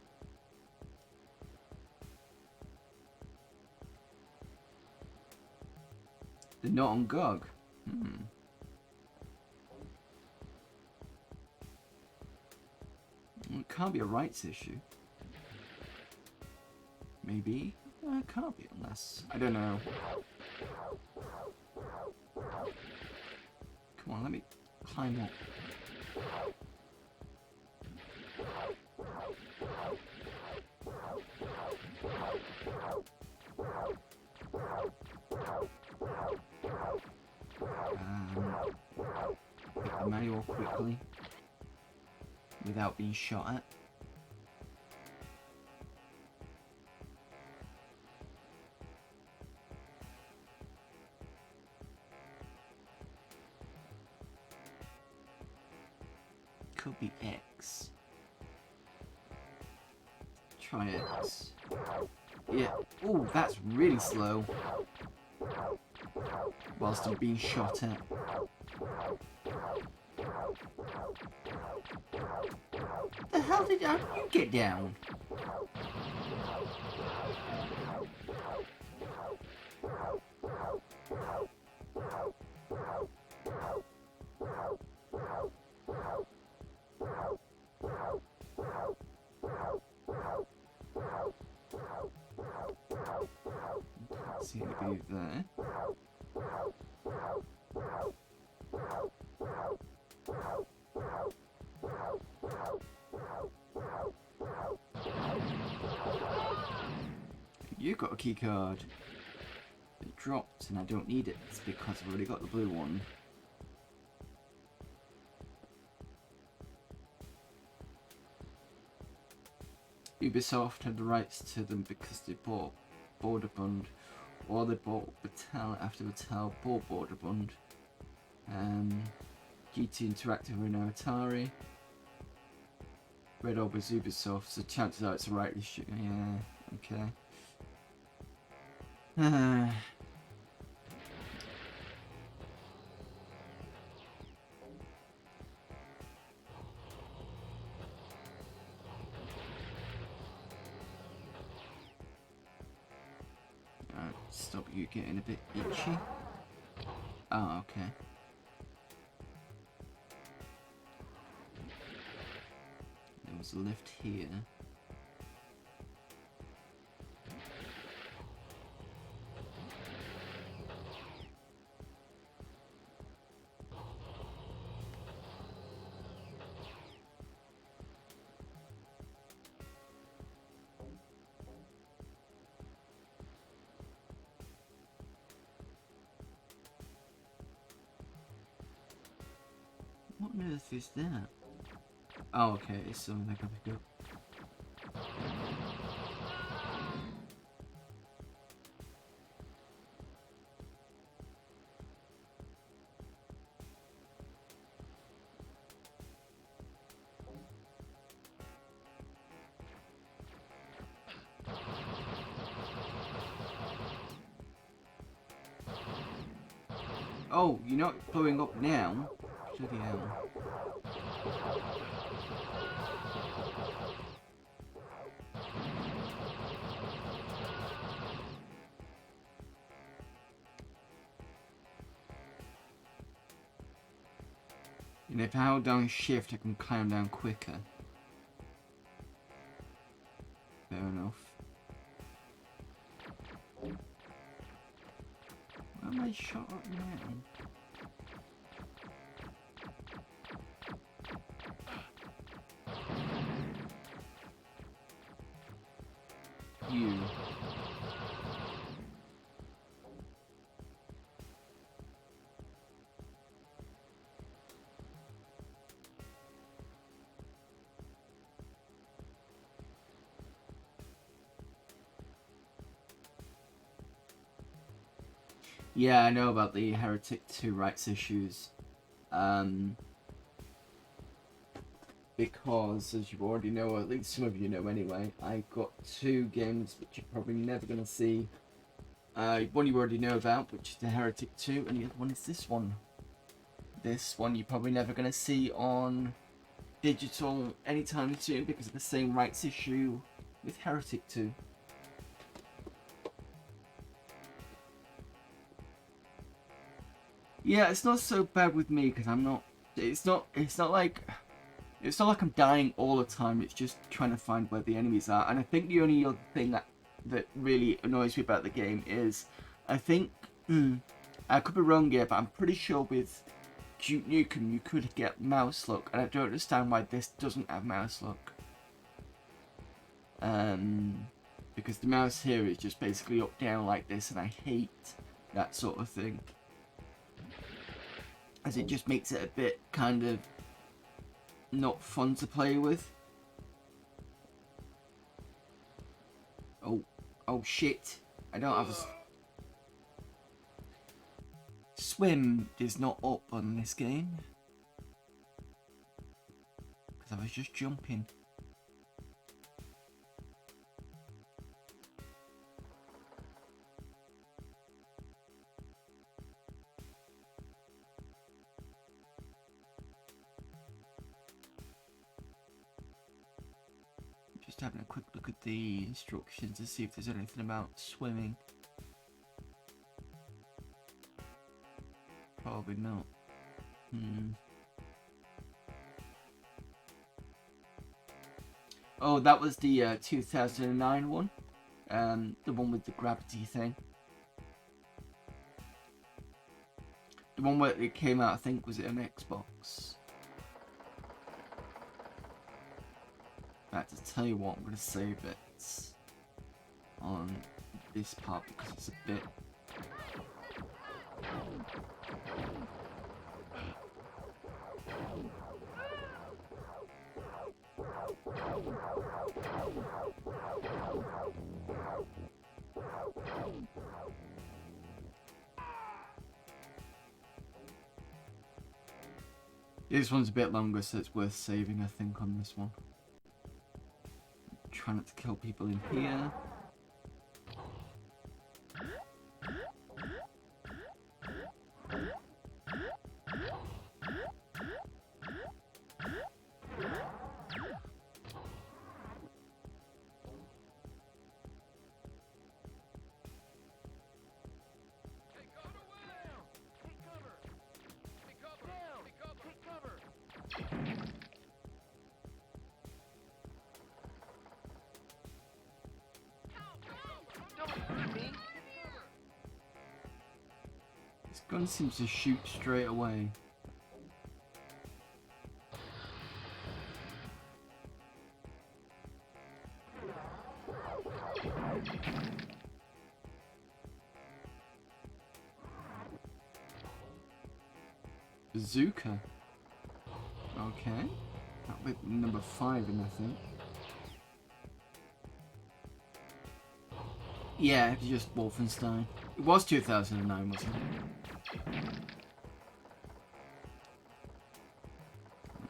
They're not on GOG. Well, it can't be a rights issue. Maybe? It can't be unless... I don't know. Come on, let me climb up. Pick the manual quickly without being shot at. Could be X. Try X. Yeah. Oh, that's really slow. Whilst I'm being shot at. The hell did you get down? See anybody there? you got a key card. It dropped and I don't need it. It's because I've already got the blue one. Ubisoft had the rights to them because they bought Borderbund, or they bought Battelle after Battelle bought Borderbund. GT Interactive are now Atari. Red Orb is Ubisoft, so chances are it's a right issue. Yeah, okay. Stop you getting a bit itchy. Oh, okay. There was a lift here. What on earth is that? Oh, okay, it's something I can pick up. Oh, you're not blowing up now? Bloody hell. And if I hold down shift, I can climb down quicker. Fair enough. Why am I shot up now? You. Yeah, I know about the Heretic 2 rights issues. Because, as you already know, or at least some of you know anyway, I got 2 games which you're probably never going to see. One you already know about, which is the Heretic 2, and the other one is this one. This one you're probably never going to see on digital anytime soon because of the same rights issue with Heretic 2. Yeah, it's not so bad with me because I'm not. It's not like I'm dying all the time. It's just trying to find where the enemies are. And I think the only other thing that really annoys me about the game is, I think I could be wrong here, but I'm pretty sure with Duke Nukem you could get mouse lock, and I don't understand why this doesn't have mouse lock. Because the mouse here is just basically up down like this, and I hate that sort of thing. As it just makes it a bit kind of not fun to play with. Oh shit. I don't have a... Swim is not up on this game. Because I was just jumping. Just having a quick look at the instructions to see if there's anything about swimming. Probably not. Oh, that was the 2009 one. The one with the gravity thing. The one where it came out, I think, was it on Xbox? In fact, to tell you what, I'm going to save it on this part because it's a bit... This one's a bit longer, so it's worth saving, I think, on this one. Try not to kill people in here. This gun seems to shoot straight away. Bazooka. Okay. That'll be number 5 in, I think. Yeah, it's just Wolfenstein. It was 2009, wasn't it?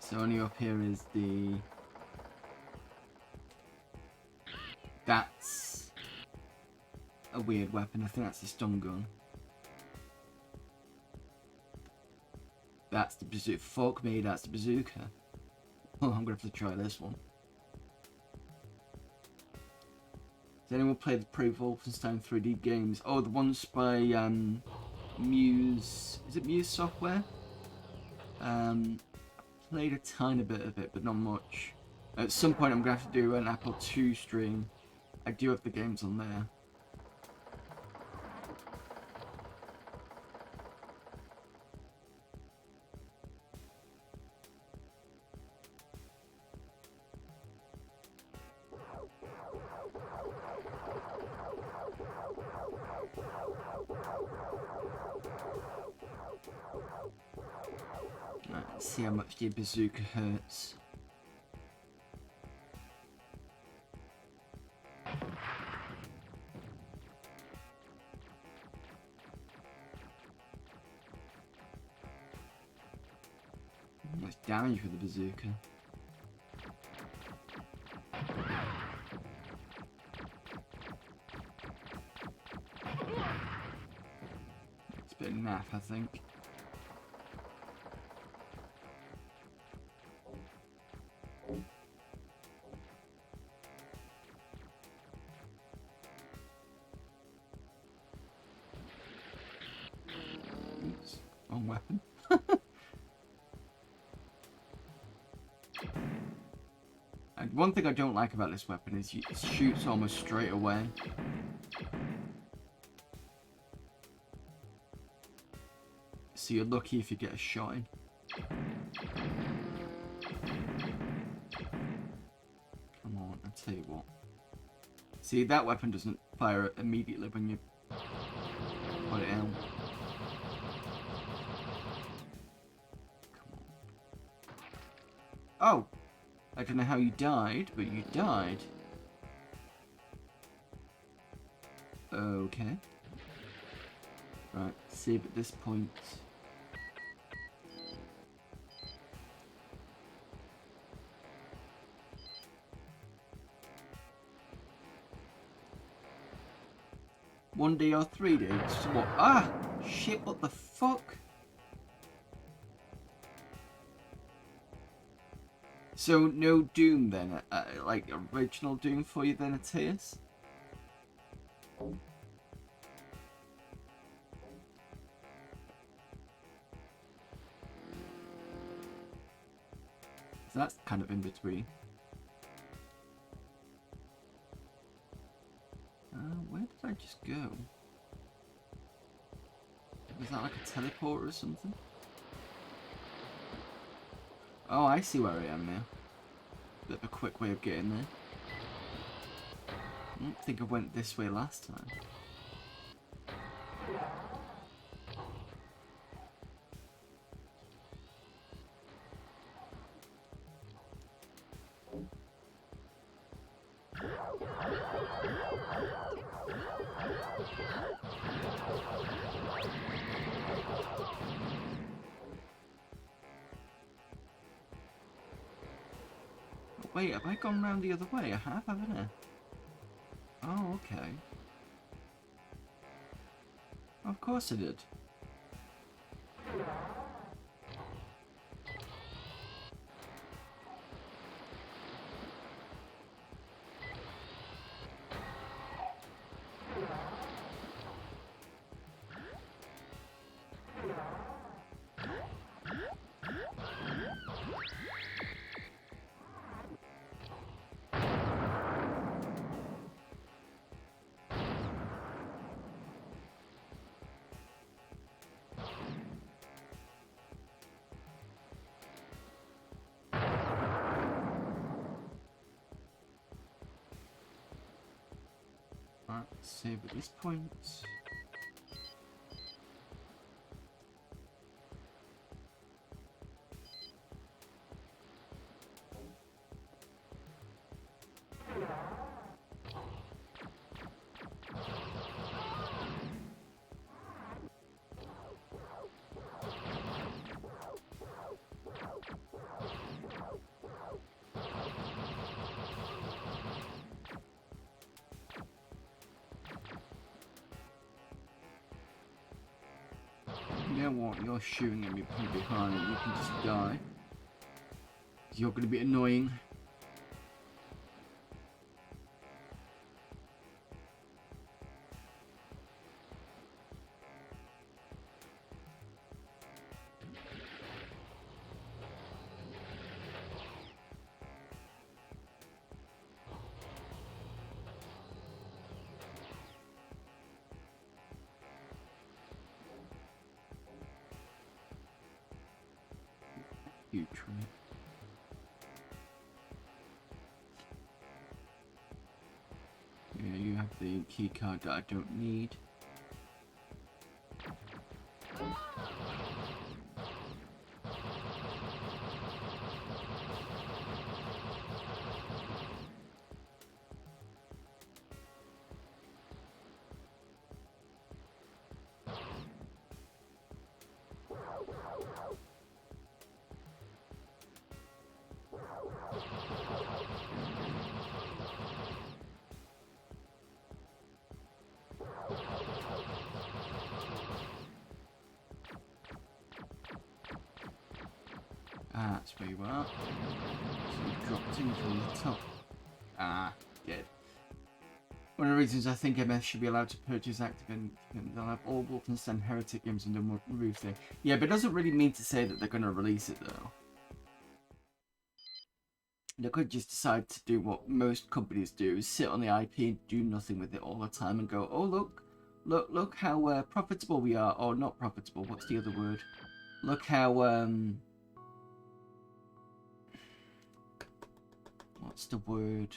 So only up here is the... That's a weird weapon. I think that's the stun gun. That's the bazooka. Fuck me, that's the bazooka. Oh, I'm gonna have to try this one. Has anyone played the pre-Wolfenstein 3D games? Oh, the ones by Muse... Is it Muse Software? Played a tiny bit of it, but not much. At some point I'm going to have to do an Apple II stream. I do have the games on there. Let's see how much the bazooka hurts. Much damage with the bazooka. It's a bit naff, I think. Oops, wrong weapon. And one thing I don't like about this weapon is it shoots almost straight away. So you're lucky if you get a shot in. Come on, I'll tell you what. See, that weapon doesn't fire immediately when you put it out. Come on. Oh! I don't know how you died, but you died. Okay. Right, save at this point. $1D or $3D? So what? Ah! Shit, what the fuck? So, no Doom then? Like, original Doom for you then, Atias? So that's kind of in between. Where did I just go? Was that like a teleport or something? Oh, I see where I am now. Bit of a quick way of getting there. I don't think I went this way last time. Wait, have I gone round the other way? I have, haven't I? Oh, okay. Of course I did. Alright, save at this point. You know what? You're shooting at me from behind. You can just die. You're going to be annoying. You try. Yeah, you have the key card that I don't need. Ah, that's where you are. So you dropped in from the top. Ah, good. One of the reasons I think MS should be allowed to purchase active and they'll have all Wolfenstein Heretic games under one roof thing. Yeah, but it doesn't really mean to say that they're going to release it though. They could just decide to do what most companies do, sit on the IP and do nothing with it all the time and go, oh look how profitable we are, or not profitable, what's the other word? Look how, what's the word?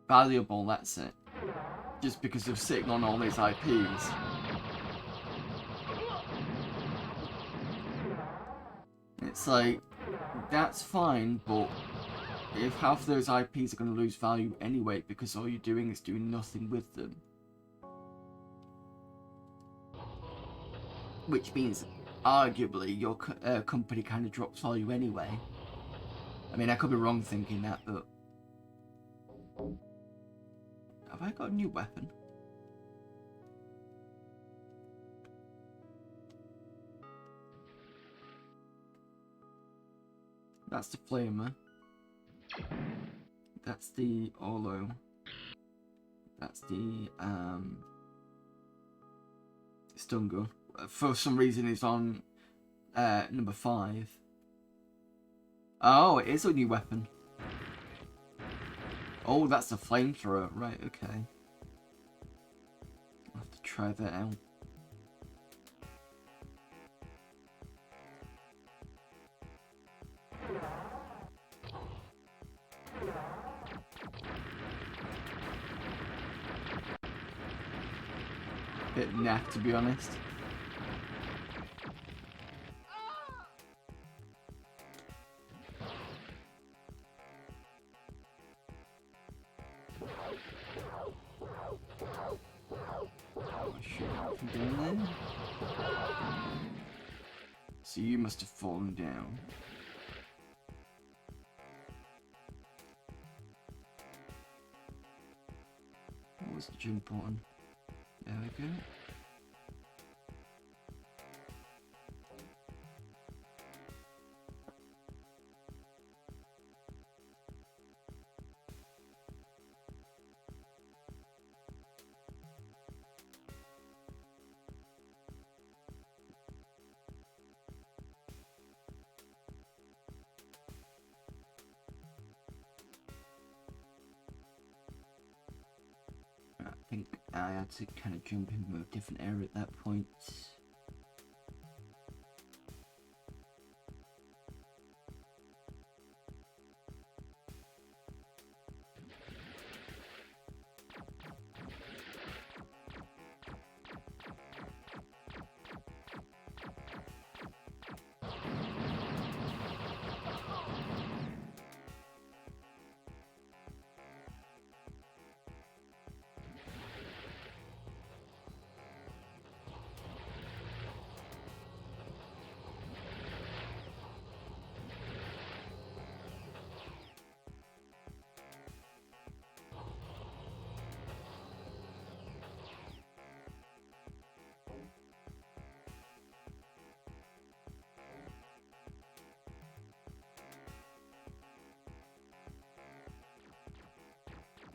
Valuable, that's it. Just because of sitting on all these IPs. It's like, that's fine, but if half of those IPs are going to lose value anyway because all you're doing is doing nothing with them. Which means, arguably, your company kind of drops value anyway. I mean, I could be wrong thinking that, but... Have I got a new weapon? That's the flamer. That's the Olo. That's the stun gun. For some reason it's on number 5. Oh, it is a new weapon. Oh, that's a flamethrower. Right, okay. I'll have to try that out. bit naff, to be honest. Down there. So you must have fallen down. What was the jump button? There we go. I think I had to kind of jump into a different area at that point.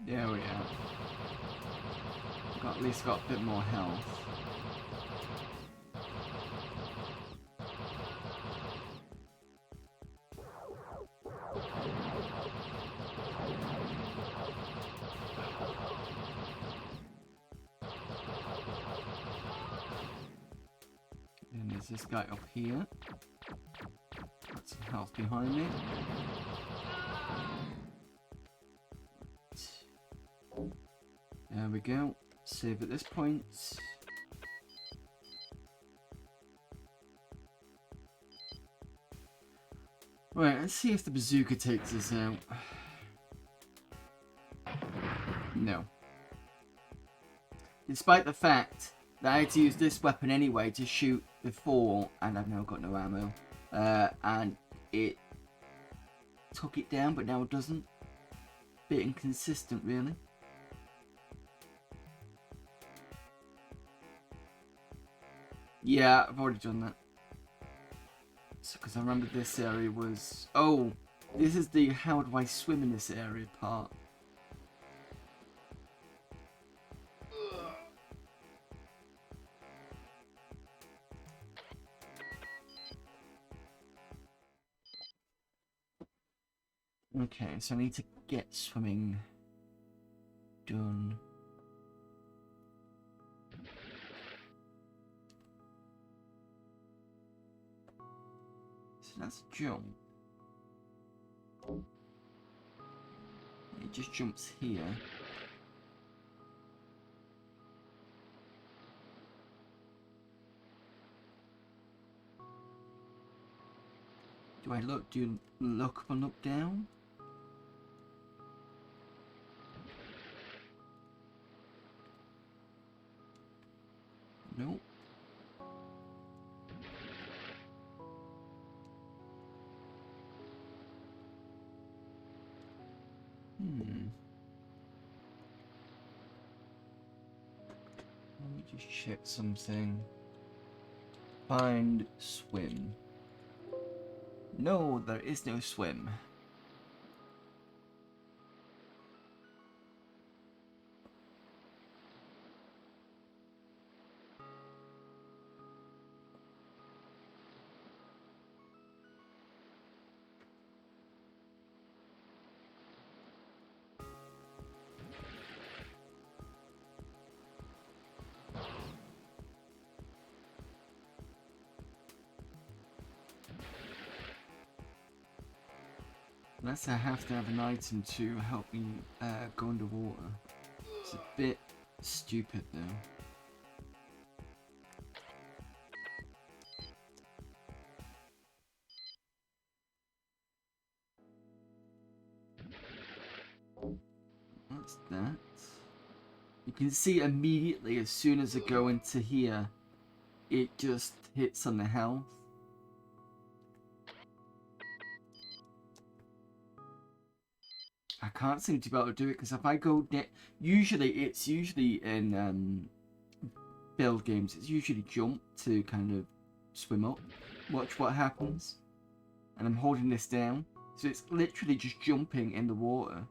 There we are. At least got a bit more health. And there's this guy up here. Got some health behind me. There we go. Save at this point. Right, let's see if the bazooka takes us out. No. Despite the fact that I had to use this weapon anyway to shoot before, and I've now got no ammo, and it took it down, but now it doesn't. Bit inconsistent, really. Yeah, I've already done that. So, because I remember this area was... Oh, this is the how do I swim in this area part. Okay, so I need to get swimming done. That's a jump. It just jumps here. Do I look? Do you look up and look down? Nope. Let me just check something. Find swim. No, there is no swim. Unless I have to have an item to help me go underwater. It's a bit stupid though. That's that. You can see immediately as soon as I go into here, it just hits on the health. I can't seem to be able to do it because if I go usually in build games, it's usually jump to kind of swim up. Watch what happens. And I'm holding this down. So it's literally just jumping in the water.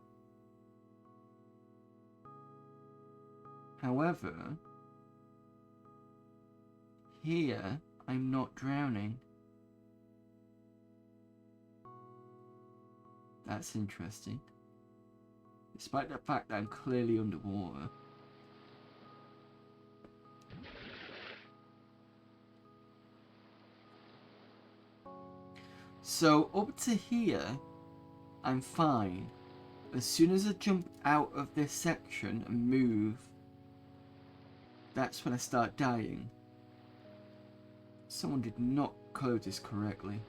However, here I'm not drowning. That's interesting. Despite the fact that I'm clearly underwater. So up to here, I'm fine. As soon as I jump out of this section and move, that's when I start dying. Someone did not code this correctly.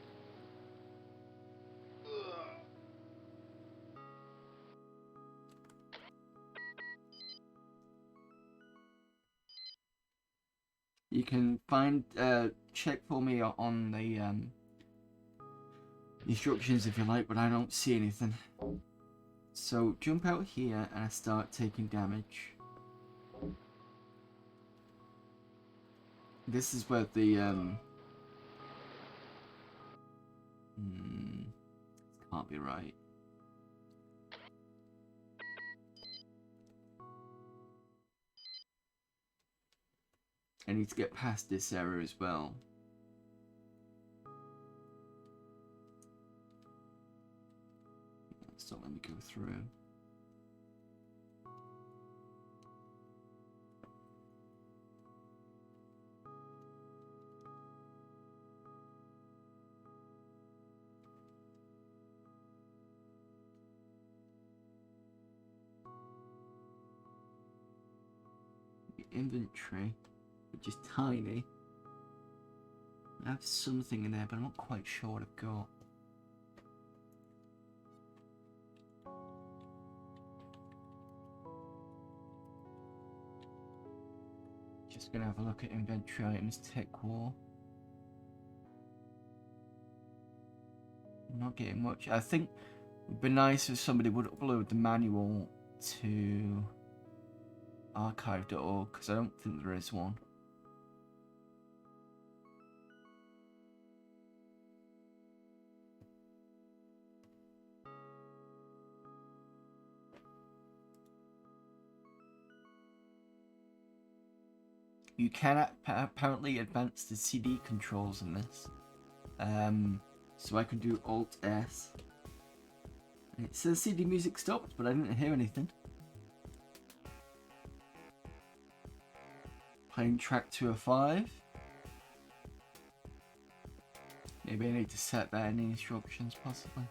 You can find, check for me on the instructions if you like, but I don't see anything. So jump out here and I start taking damage. This is where the can't be right. I need to get past this error as well. Don't let me go through. The inventory, which is tiny. I have something in there, but I'm not quite sure what I've got. Just gonna have a look at inventory items, TekWar. I'm not getting much. I think it would be nice if somebody would upload the manual to archive.org, because I don't think there is one. You can apparently advance the CD controls in this. So I can do Alt S. It says CD music stopped, but I didn't hear anything. Playing track 205. Maybe I need to set that in the instructions, possibly.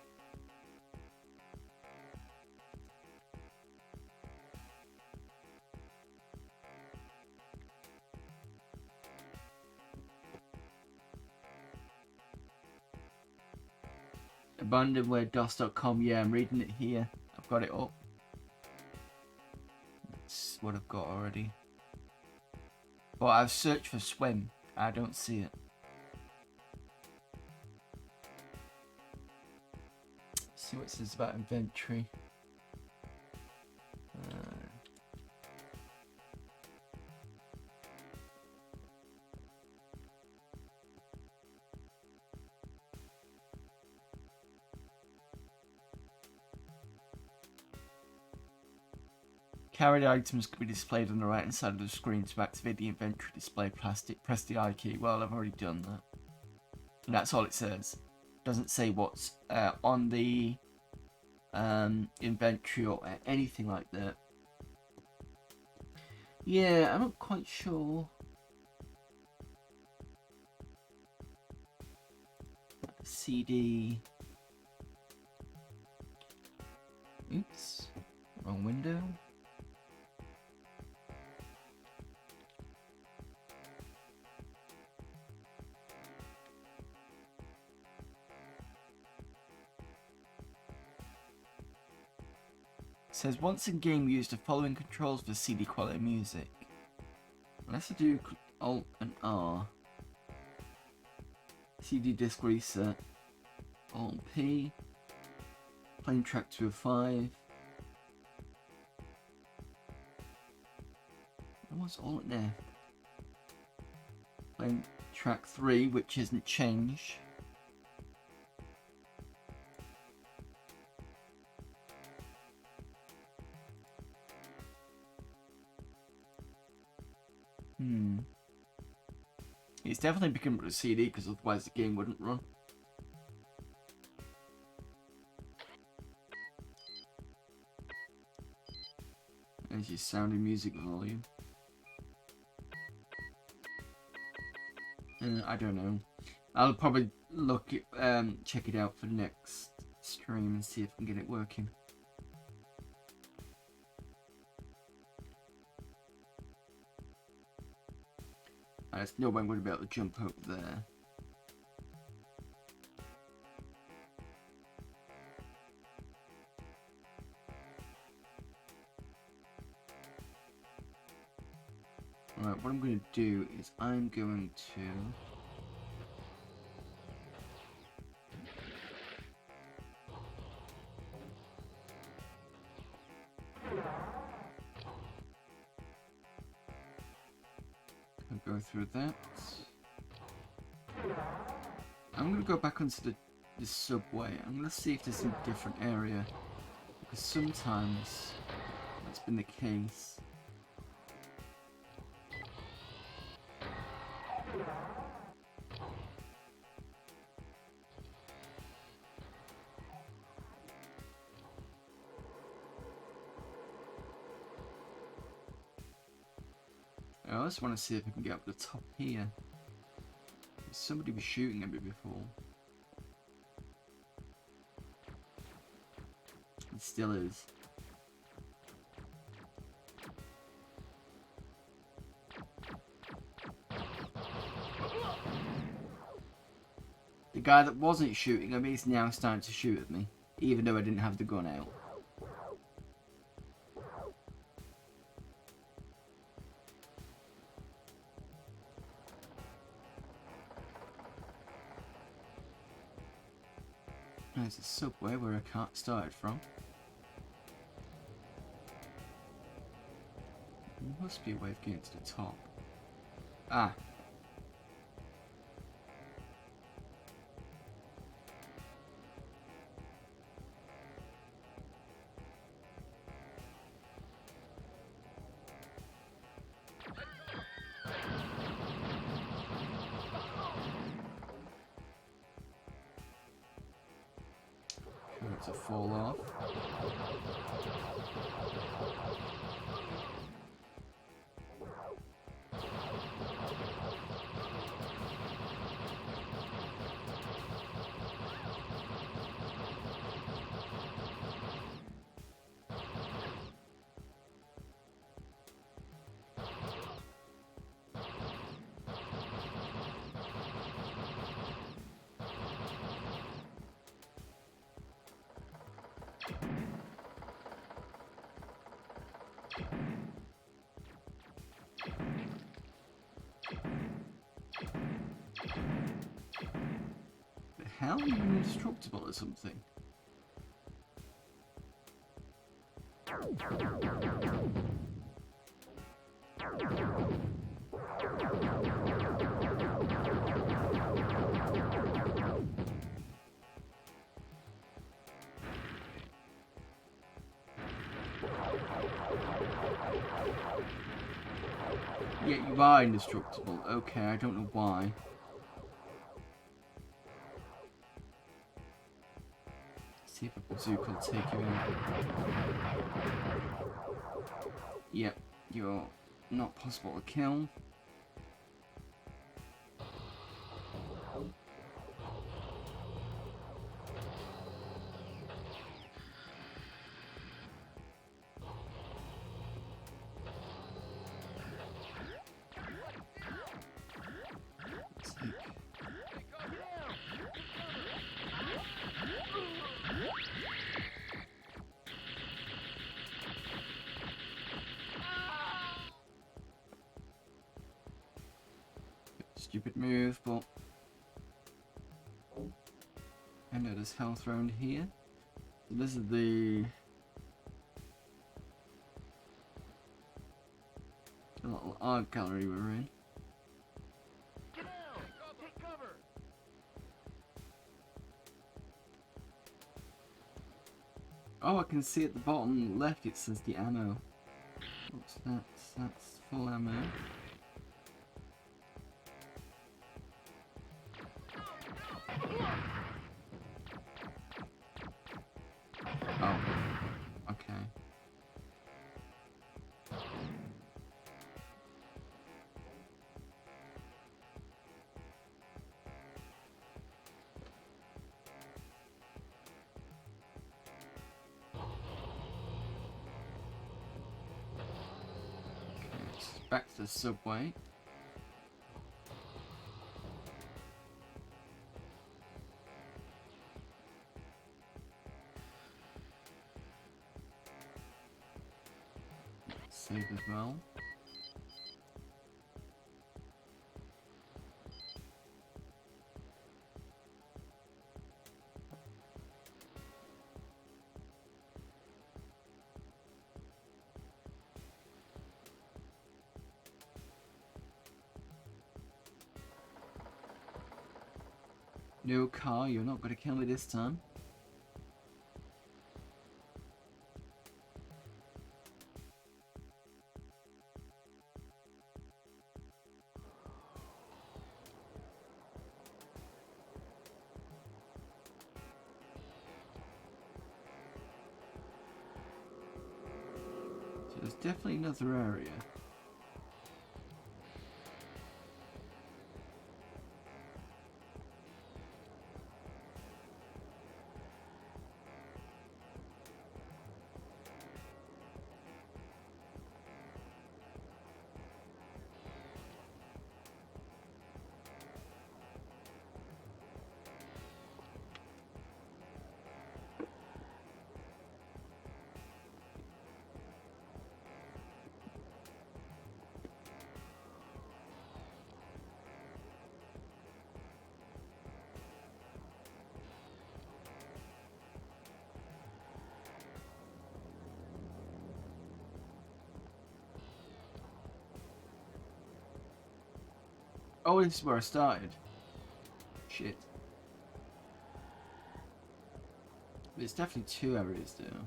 Abandonware.dos.com, yeah, I'm reading it here. I've got it up. That's what I've got already. But I've searched for swim. I don't see it. Let's see what it says about inventory. Carried items can be displayed on the right hand side of the screen. To activate the inventory display, press the I key. Well, I've already done that. And that's all it says. It doesn't say what's on the inventory or anything like that. Yeah, I'm not quite sure. CD. Oops. Wrong window. says once in game use the following controls for CD quality music. Unless I do Alt and R. CD disc reset. Alt and P. Playing track 2 of 5. What's Alt and F? Playing track 3, which isn't changed. It's definitely become a CD because otherwise the game wouldn't run. There's your sound and music volume. I don't know. I'll probably look at, check it out for the next stream and see if I can get it working. There's no way I'm going to be able to jump over there. Alright, what I'm going to do is I'm going to... I'll go through that. I'm going to go back onto the subway. I'm going to see if there's a different area. Because sometimes that's been the case. I also want to see if I can get up to the top here. Somebody was shooting at me before. It still is. The guy that wasn't shooting at me is now starting to shoot at me, even though I didn't have the gun out. There's a subway where I can't start it from. There must be a way of getting to the top. Ah. To fall off. How are you indestructible or something? Yeah, you are indestructible. Okay, I don't know why. See if a bazooka will take you out. Yep, you're not possible to kill. stupid move, but I know there's health around here. So this is the little art gallery we're in. Get down! Take cover! Oh, I can see at the bottom left it says the ammo. What's that? That's full ammo. Oh, okay. Back to the subway. Save as well. No car, you're not going to kill me this time. So there's definitely another area. Oh, this is where I started. Shit. But it's definitely two areas though.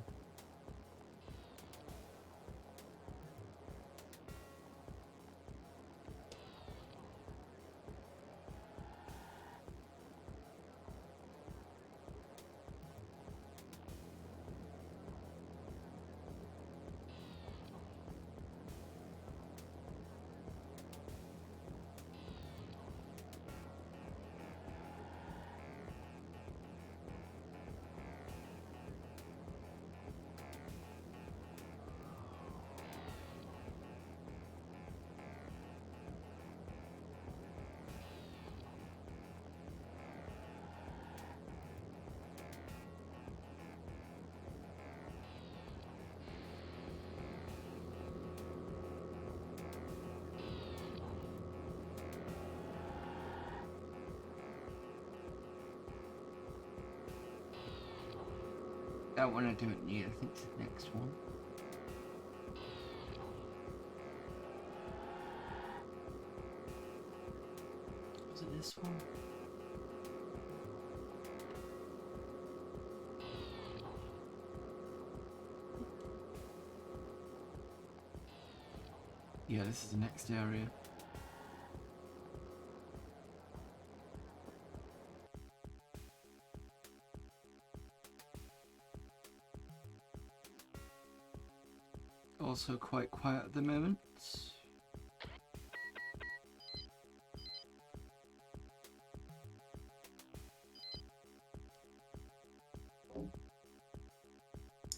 That one I don't need, I think it's the next one. Is it this one? Yeah, this is the next area. Also quite quiet at the moment.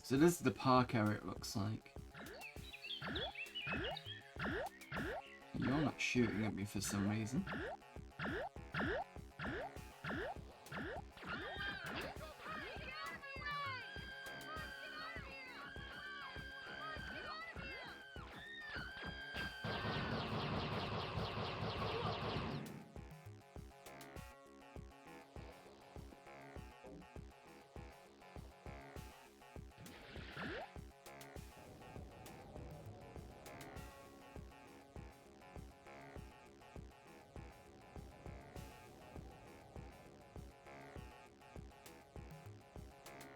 So this is the park area, it looks like. You're not shooting at me for some reason.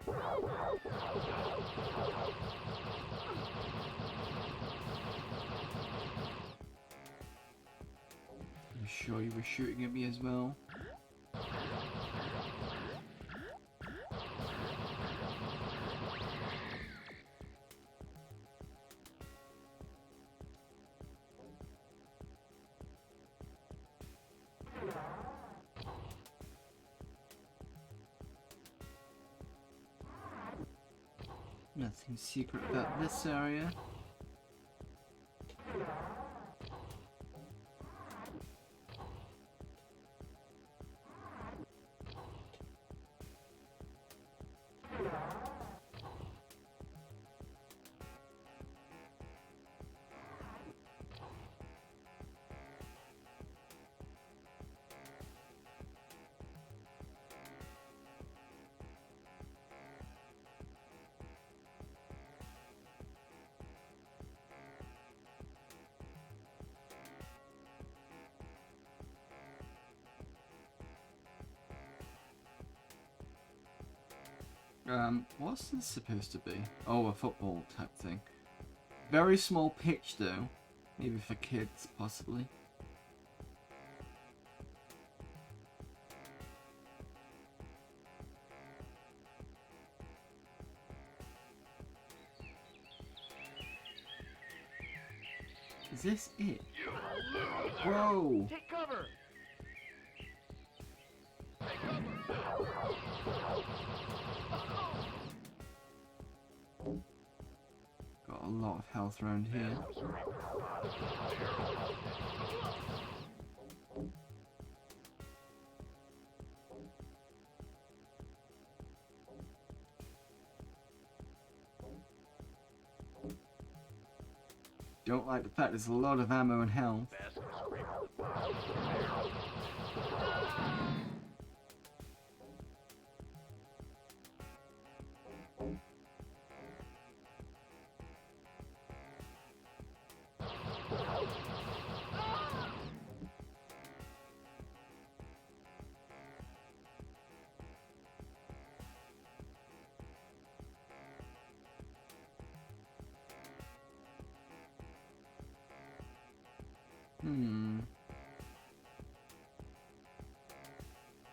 I'm sure you were shooting at me as well. Nothing secret about this area. What's this supposed to be? Oh, a football type thing. Very small pitch though. Maybe for kids, possibly. Is this it? Whoa! Take cover! Got a lot of health around here. Don't like the fact there's a lot of ammo and health.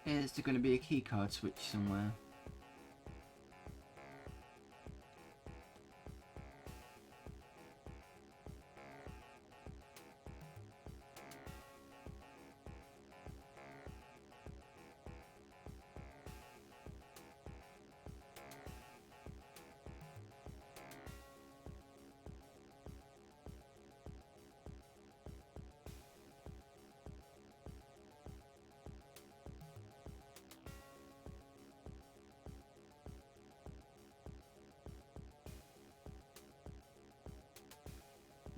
Is there going to be a keycard switch somewhere?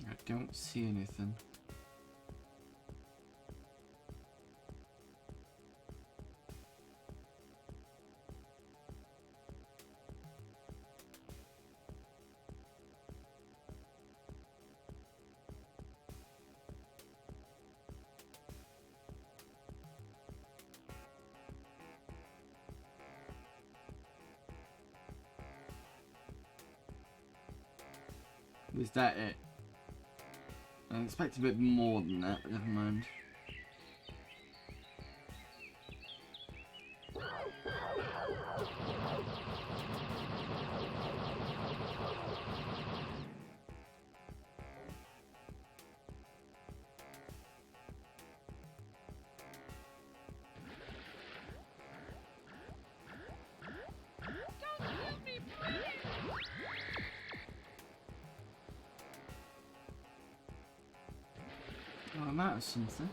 I don't see anything. Was that it? I expect a bit more than that, but never mind. Oh, I'm out of something.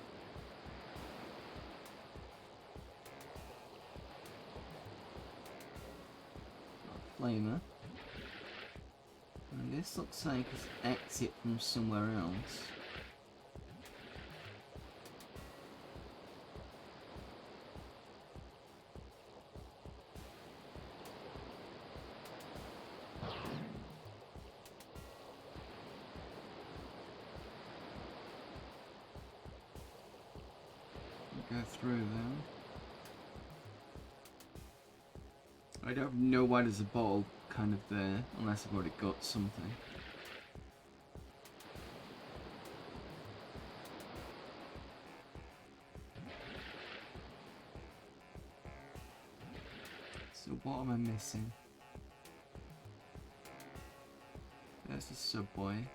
Flamer. And this looks like an exit from somewhere else. Go through them. I don't know why there's a bottle kind of there, unless I've already got something. So what am I missing? There's the subway.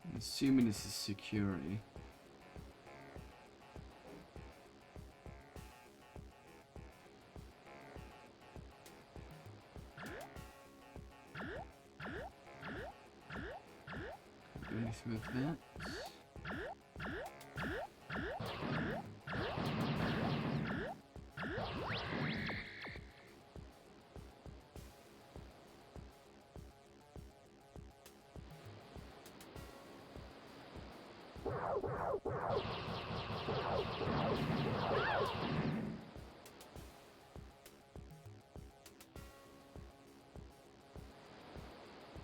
I'm assuming this is security. Do anything with that.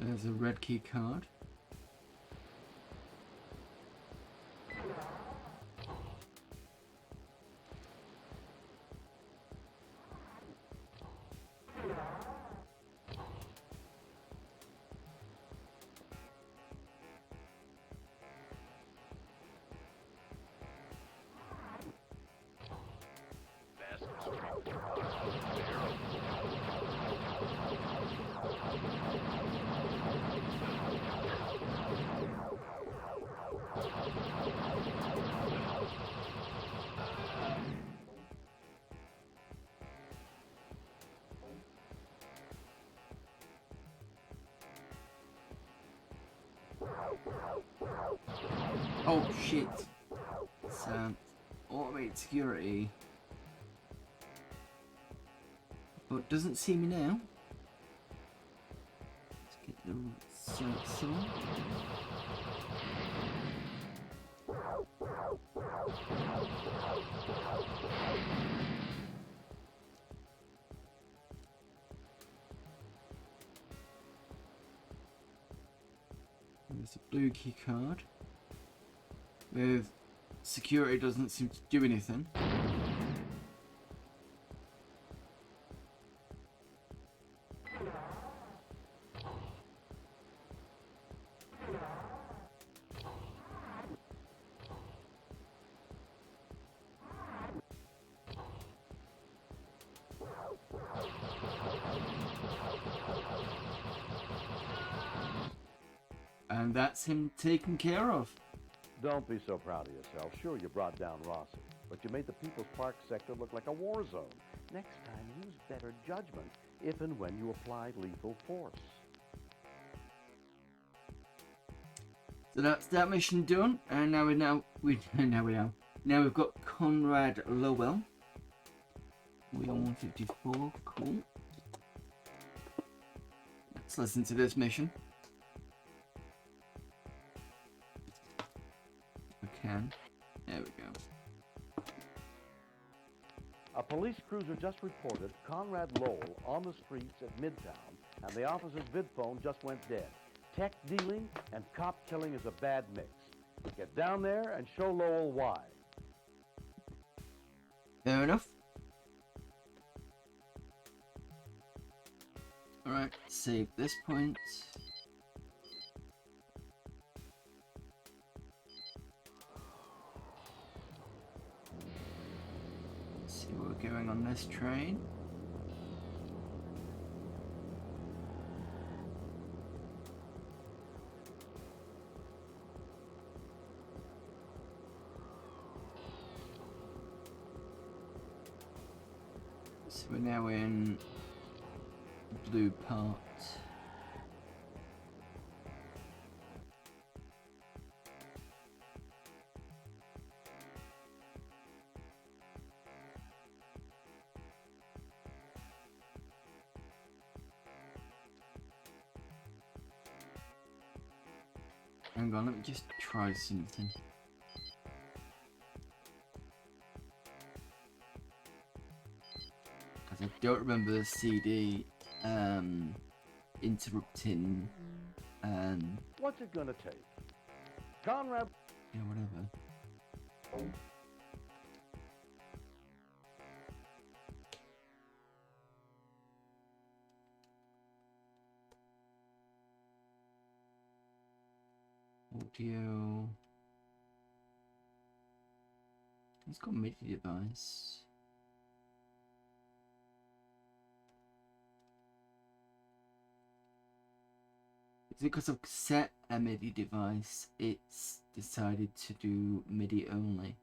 There's a red key card. Oh shit! It's automated security. But doesn't see me now. Let's get the sensor. There's a blue key card. With security doesn't seem to do anything. And that's him taken care of. Don't be so proud of yourself. Sure, you brought down Rossi, but you made the People's Park sector look like a war zone. Next time, use better judgment if and when you apply lethal force. So that's that mission done, and now we've got Conrad Lowell. We are 154. Cool. Let's listen to this mission. There we go. A police cruiser just reported Conrad Lowell on the streets at Midtown, and the officer's vid phone just went dead. Tech dealing and cop killing is a bad mix. Get down there and show Lowell why. Fair enough. Alright, save this point. See what we're going on this train. So we're now in blue part. Hang on, let me just try something. Because I don't remember the CD interrupting. What's it gonna take? Conrad. Yeah, whatever. Audio. It's got MIDI device. Is it because I've set a MIDI device, it's decided to do MIDI only?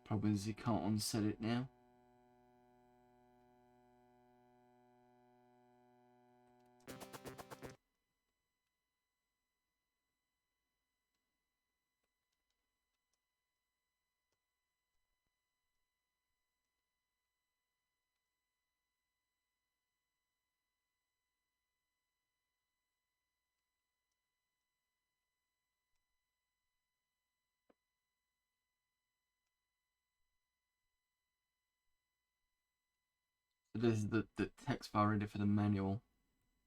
Probably as you can't unset it now. So this is the text file ready for the manual.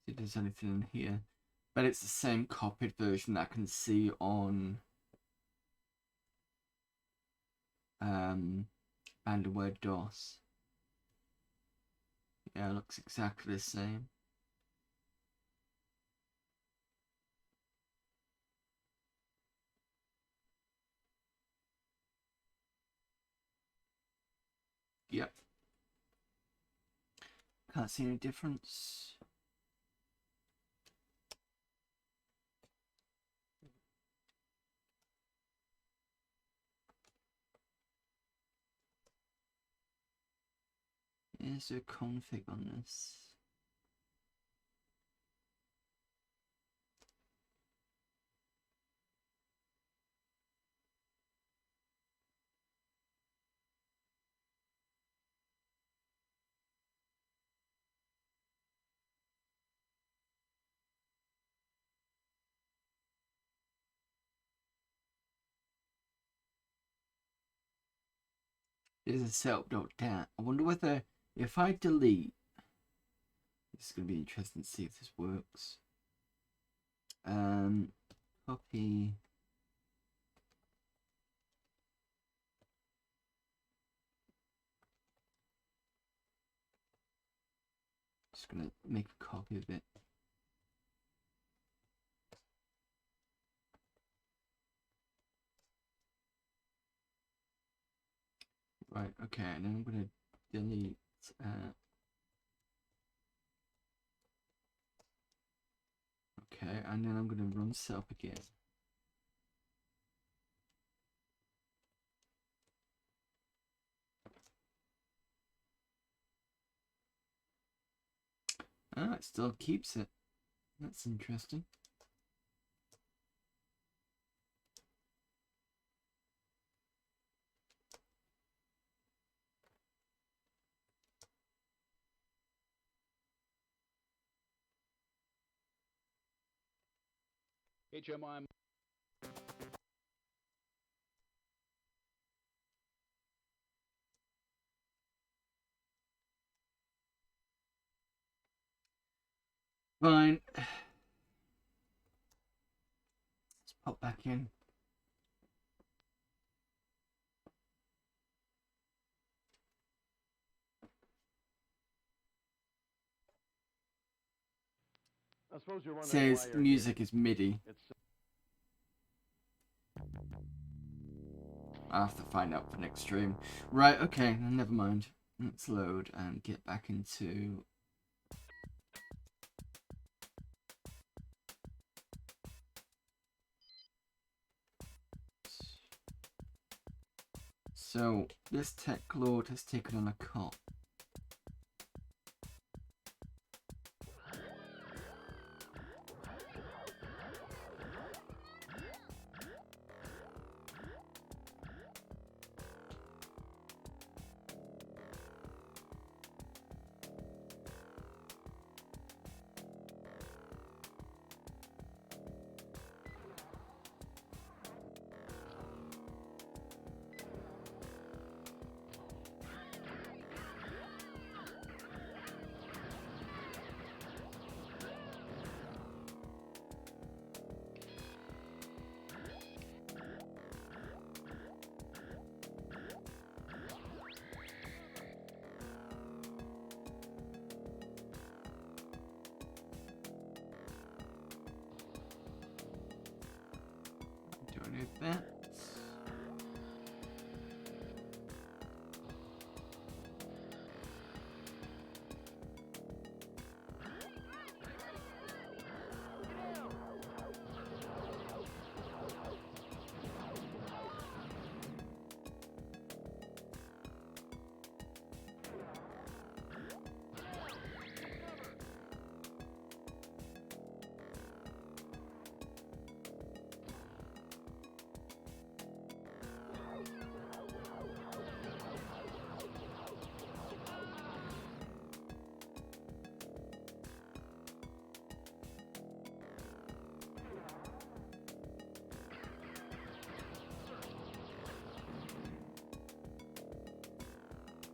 See if there's anything in here. But it's the same copied version that I can see on Bandware DOS. Yeah, it looks exactly the same. Yep. Can't see any difference. Is there a config on this? There's a setup.dat. I wonder whether if I delete, this is going to be interesting to see if this works. Copy. Just going to make a copy of it. Right, okay, and then I'm going to delete. Okay, and then I'm going to run setup again. Ah, it still keeps it. That's interesting. HMI. Fine. Let's pop back in. I suppose you're wondering Says why you're music here. is MIDI. I'll have to find out for next stream. Right, okay, never mind. Let's load and get back into... So, this TekLord has taken on a cop.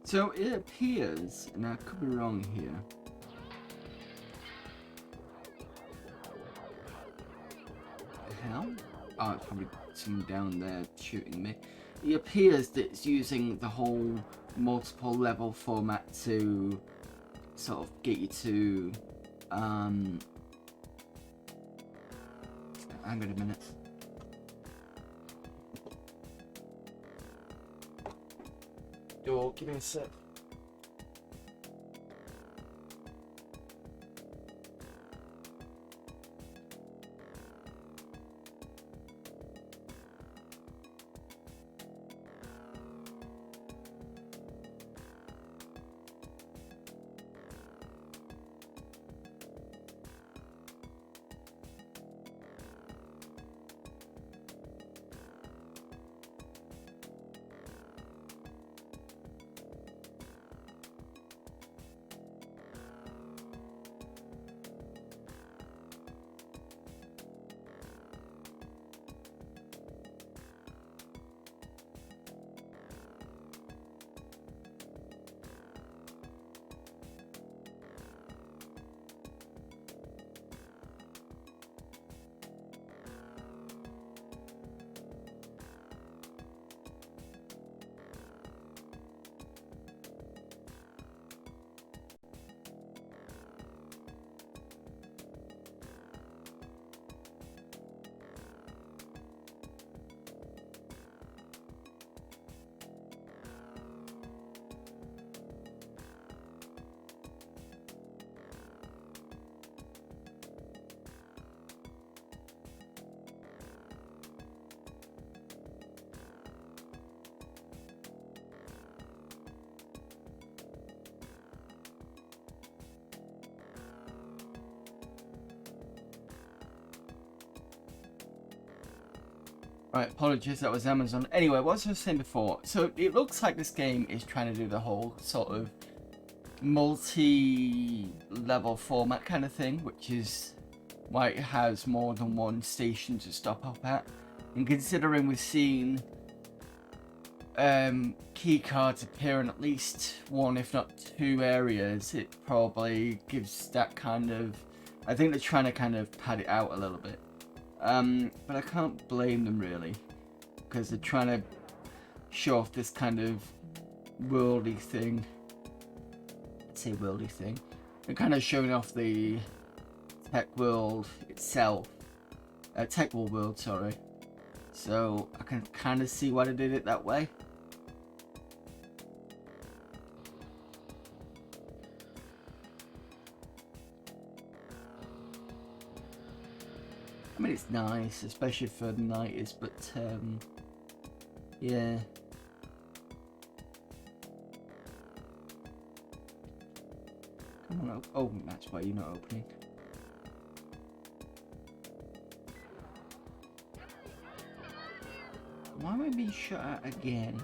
So it appears, and I could be wrong here. The hell? Oh, it's probably someone down there shooting me. It appears that it's using the whole multiple level format to sort of get you to hang on a minute. Yo, give me a sec. Right, apologies, that was Amazon. Anyway, what was I saying before? So it looks like this game is trying to do the whole sort of multi-level format kind of thing, which is why it has more than one station to stop off at. And considering we've seen key cards appear in at least one, if not two areas, it probably gives that kind of... I think they're trying to kind of pad it out a little bit. But I can't blame them really, because they're trying to show off this kind of worldy thing. I'd say worldy thing. They're kind of showing off the tech world itself. TekWar world, sorry. So I can kind of see why they did it that way. I mean, it's nice, especially for the 90s, but yeah. Come on, oh, that's why you're not opening. Why am I being shot at again?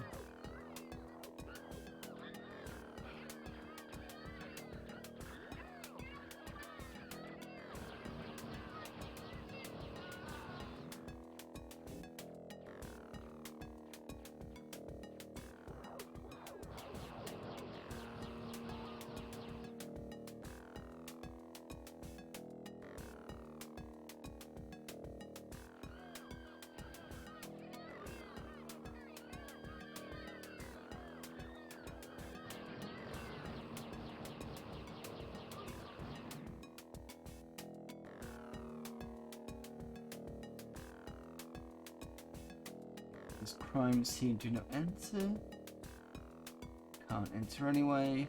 This crime scene, do not enter. Can't enter anyway.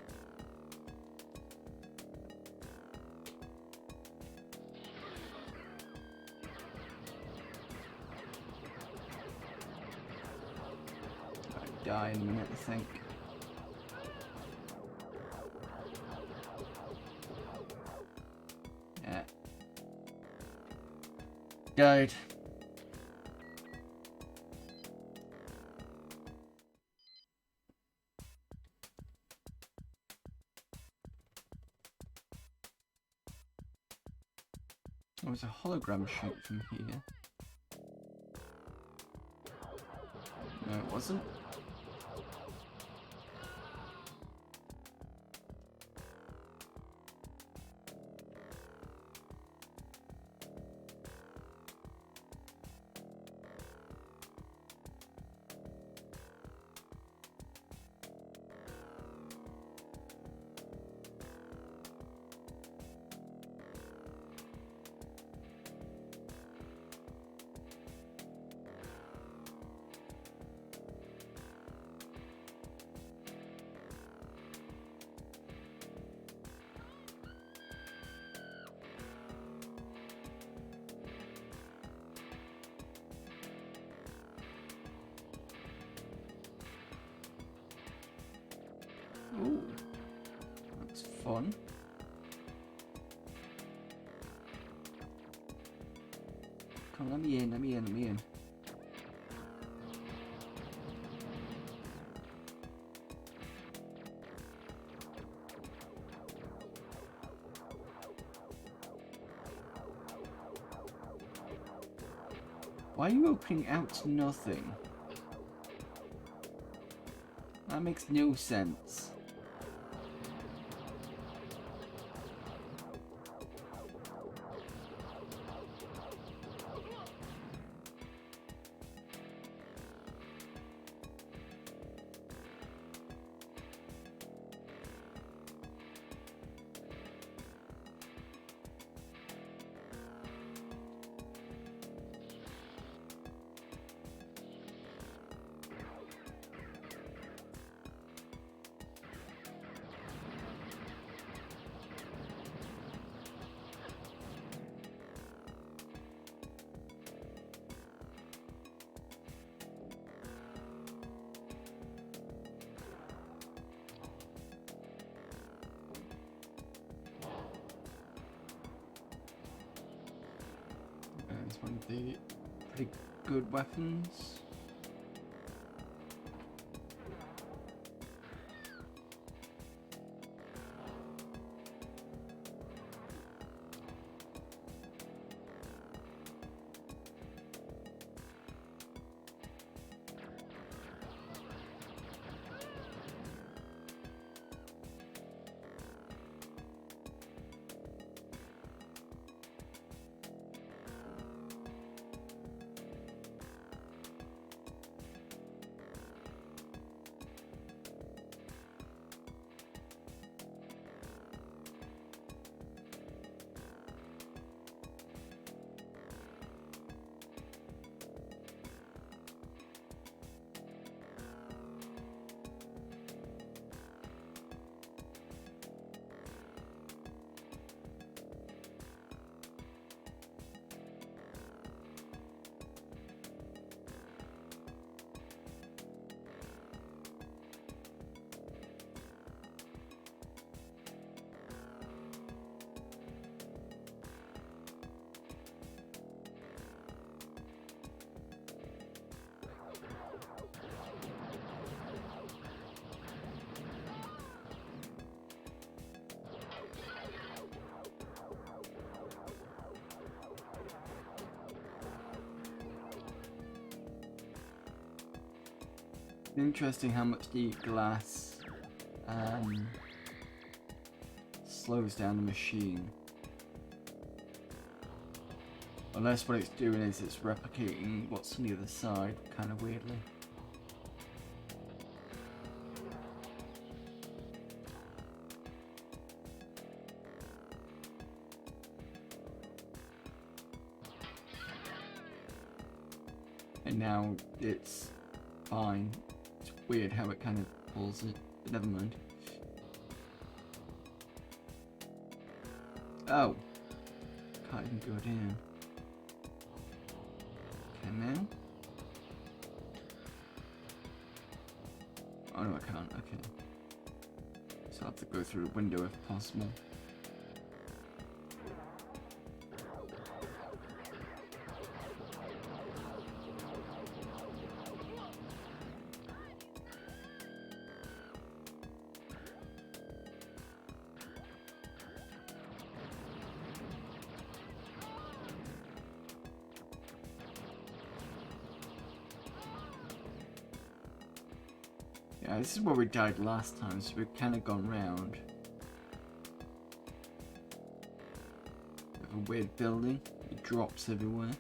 I'll die in a minute, I think. Yeah. Died. There was a hologram shot from here. No, it wasn't. fun. Come on, let me in, let me in, let me in. Why are you opening out to nothing? That makes no sense. It's one of the pretty good weapons. Interesting how much the glass slows down the machine. Unless what it's doing is it's replicating what's on the other side, kind of weirdly. And now it's fine. It's weird how it kind of pulls it, but never mind. Oh, can't even go down. Can now? Oh no, I can't. Okay, so I have to go through a window if possible. Yeah, this is where we died last time, so we've kind of gone round. We have a weird building, it drops everywhere.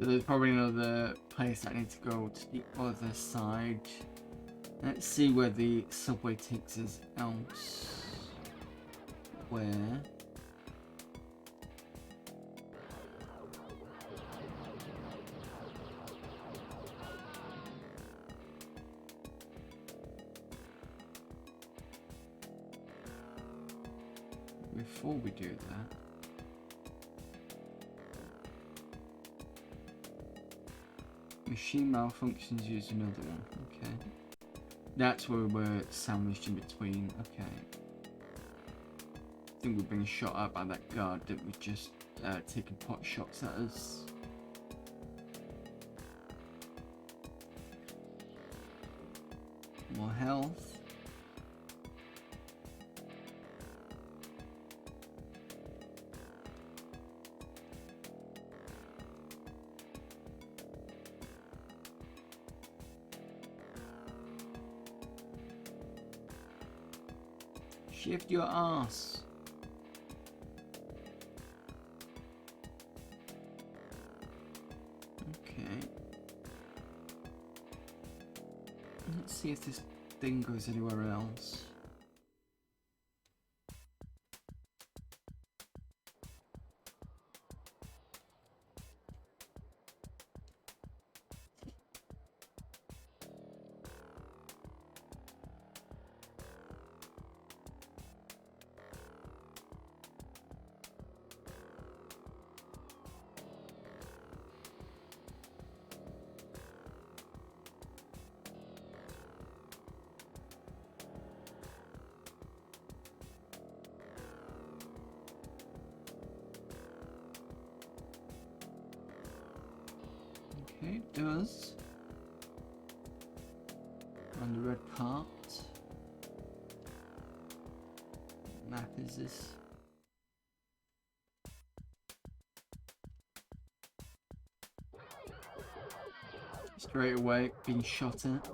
There's probably another place I need to go to the other side. Let's see where the subway takes us elsewhere. before we do that, machine malfunctions, use another one. Okay. That's where we're sandwiched in between. Okay. I think we've been shot at by that guard that was just taking pot shots at us. More health. Shift your ass. Okay. Let's see if this thing goes anywhere else. Okay, it does. On the red part. What map is this? Straight away, being shot at.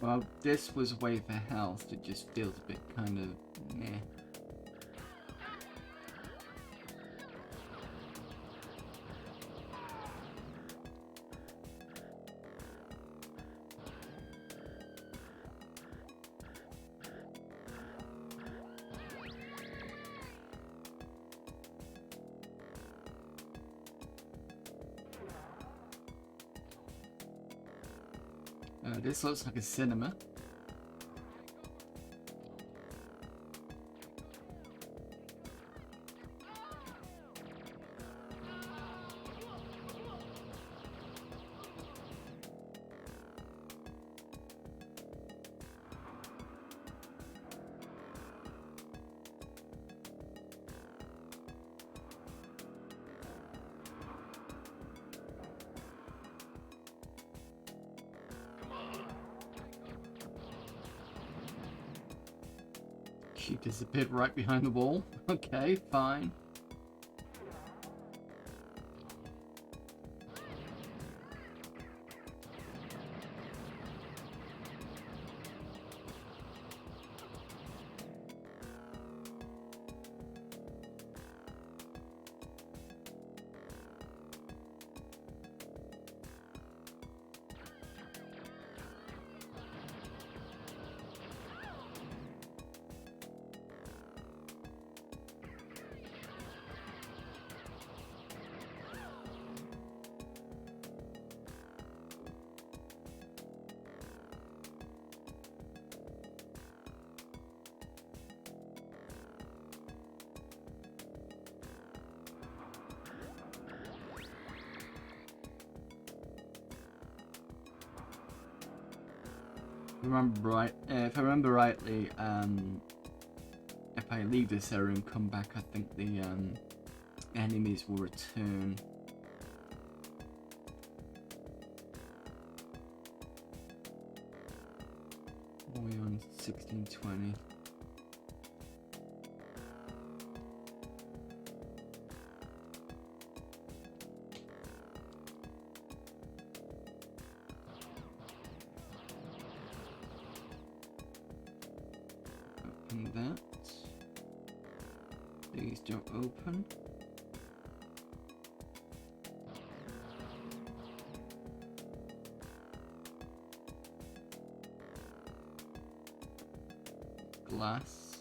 Well, this was a way for health. It just feels a bit kind of meh. This looks like a cinema. She disappeared right behind the wall. Okay, fine. If I remember rightly, if I leave this area and come back, I think the enemies will return. What are we on? 1620. Open that. These don't open. Glass.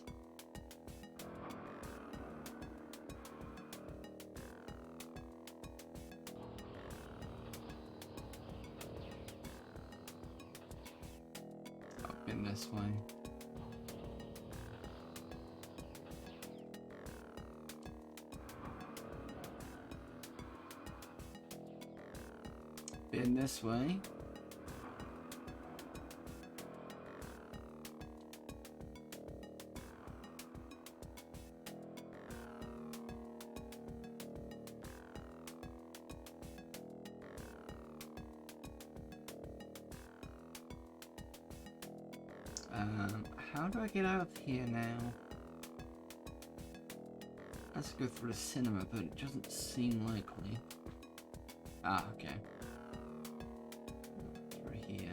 Up in this way. In this way. How do I get out of here now? Let's go through the cinema, but it doesn't seem likely. Ah, okay. Through here.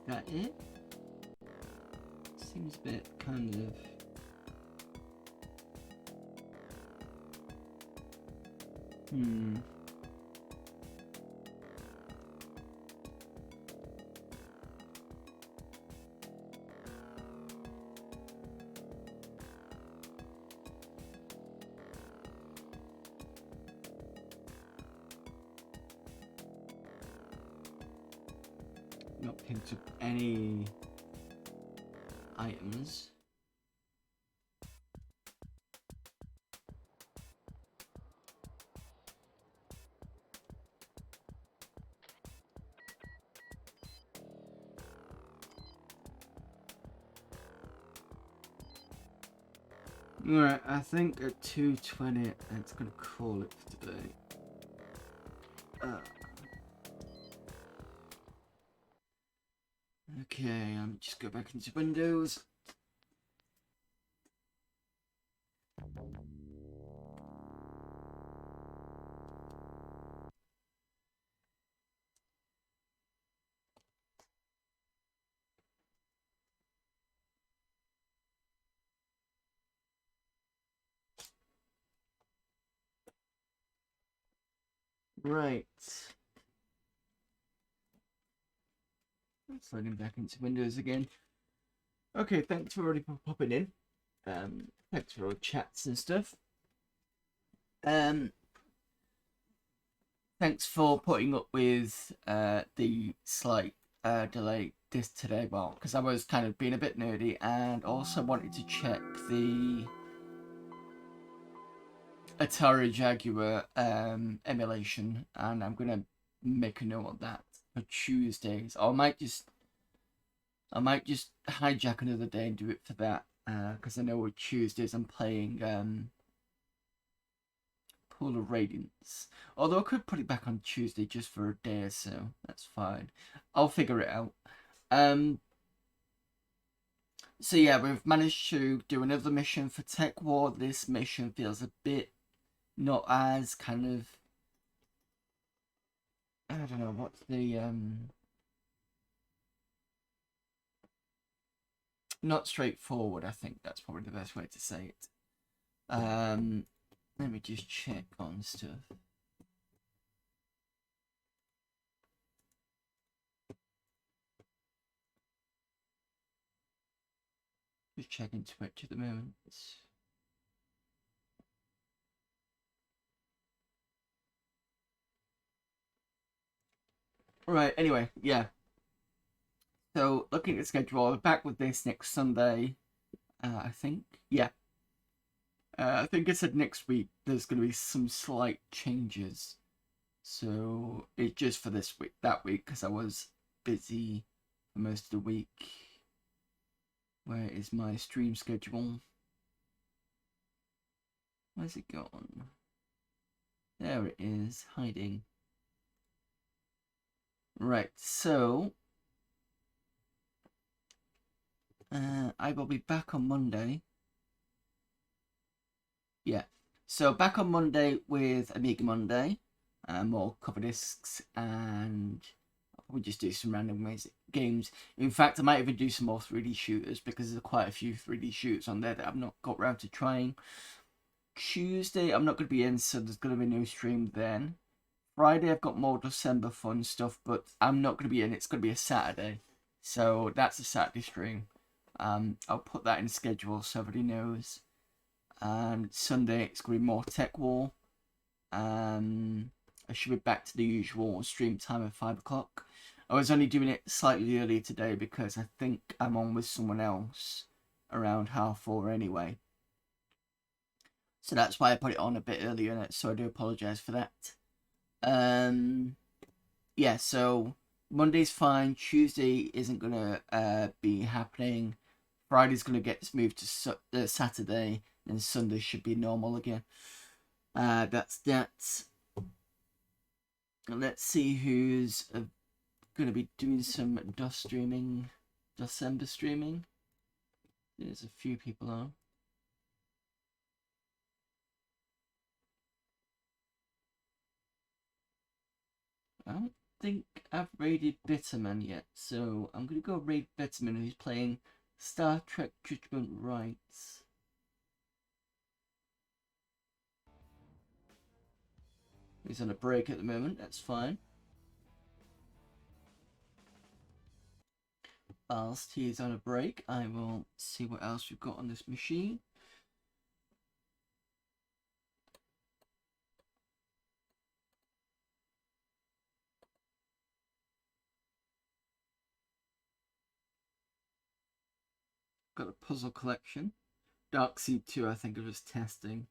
Is that it? Seems a bit kind of... Not picked up any items. Right, I think at 2:20 it's gonna call it for today. Okay, just go back into Windows. Right. Let's logging back into Windows again. Okay, thanks for already popping in. Thanks for all chats and stuff. Thanks for putting up with the slight delay this today, well, because I was kind of being a bit nerdy and also wanted to check the Atari Jaguar emulation, and I'm gonna make a note of that for Tuesdays. Or I might just hijack another day and do it for that, because I know with Tuesdays I'm playing Pool of Radiance. Although I could put it back on Tuesday just for a day or so. That's fine. I'll figure it out. So yeah, we've managed to do another mission for TekWar. This mission feels a bit not as kind of, I don't know, what's the not straightforward. I think that's probably the best way to say it. Let me just check on stuff. Just checking Twitch at the moment. Right, anyway, yeah. So, looking at the schedule, I'll be back with this next Sunday, I think. Yeah. I think I said next week there's going to be some slight changes. So, it's just for this week, that week, because I was busy for most of the week. Where is my stream schedule? Where's it gone? There it is, hiding. Right, so I will be back on Monday. Yeah, so back on Monday with Amiga Monday, more cover discs, and I'll probably just do some random games. In fact, I might even do some more 3D shooters because there's quite a few 3D shooters on there that I've not got around to trying. Tuesday, I'm not going to be in, so there's going to be no stream then. Friday, I've got more December fun stuff, but I'm not going to be in. It's going to be a Saturday, so that's a Saturday stream. I'll put that in the schedule so everybody knows. And Sunday, it's going to be more TekWar. I should be back to the usual stream time at 5 o'clock. I was only doing it slightly earlier today because I think I'm on with someone else around 4:30 anyway. So that's why I put it on a bit earlier, so I do apologise for that. Yeah, so Monday's fine, Tuesday isn't gonna be happening, Friday's gonna get moved to Saturday, and Sunday should be normal again. That's that. Let's see who's gonna be doing some DOSember streaming. There's a few people on. I don't think I've raided Bitterman yet, so I'm gonna go raid Bitterman, who's playing Star Trek Judgment Rights. He's on a break at the moment, that's fine. Whilst he's on a break, I will see what else we've got on this machine. Got a puzzle collection. Darkseid 2, I think I was testing.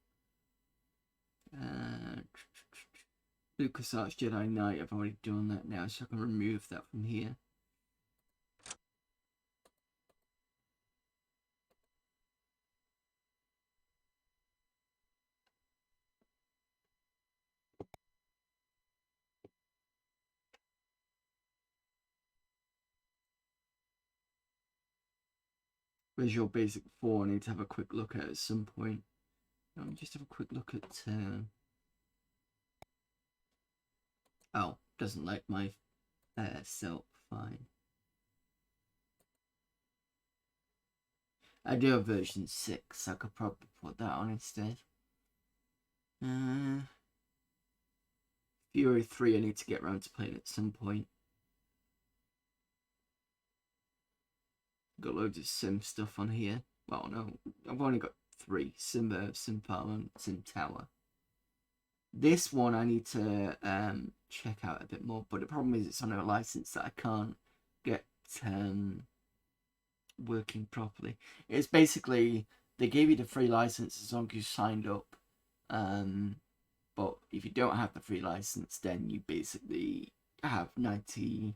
LucasArts Jedi Knight, I've already done that now, so I can remove that from here. Visual Basic 4 I need to have a quick look at some point. I'll just have a quick look at... Oh, doesn't like my self. Fine. I do have version 6. I could probably put that on instead. Fury 3 I need to get around to playing at some point. Got loads of sim stuff on here. Well, no, I've only got 3. Sim Sim Farm, and Sim Tower. This one I need to check out a bit more, but the problem is it's on a license that I can't get working properly. It's basically, they gave you the free license as long as you signed up. But if you don't have the free license, then you basically have 90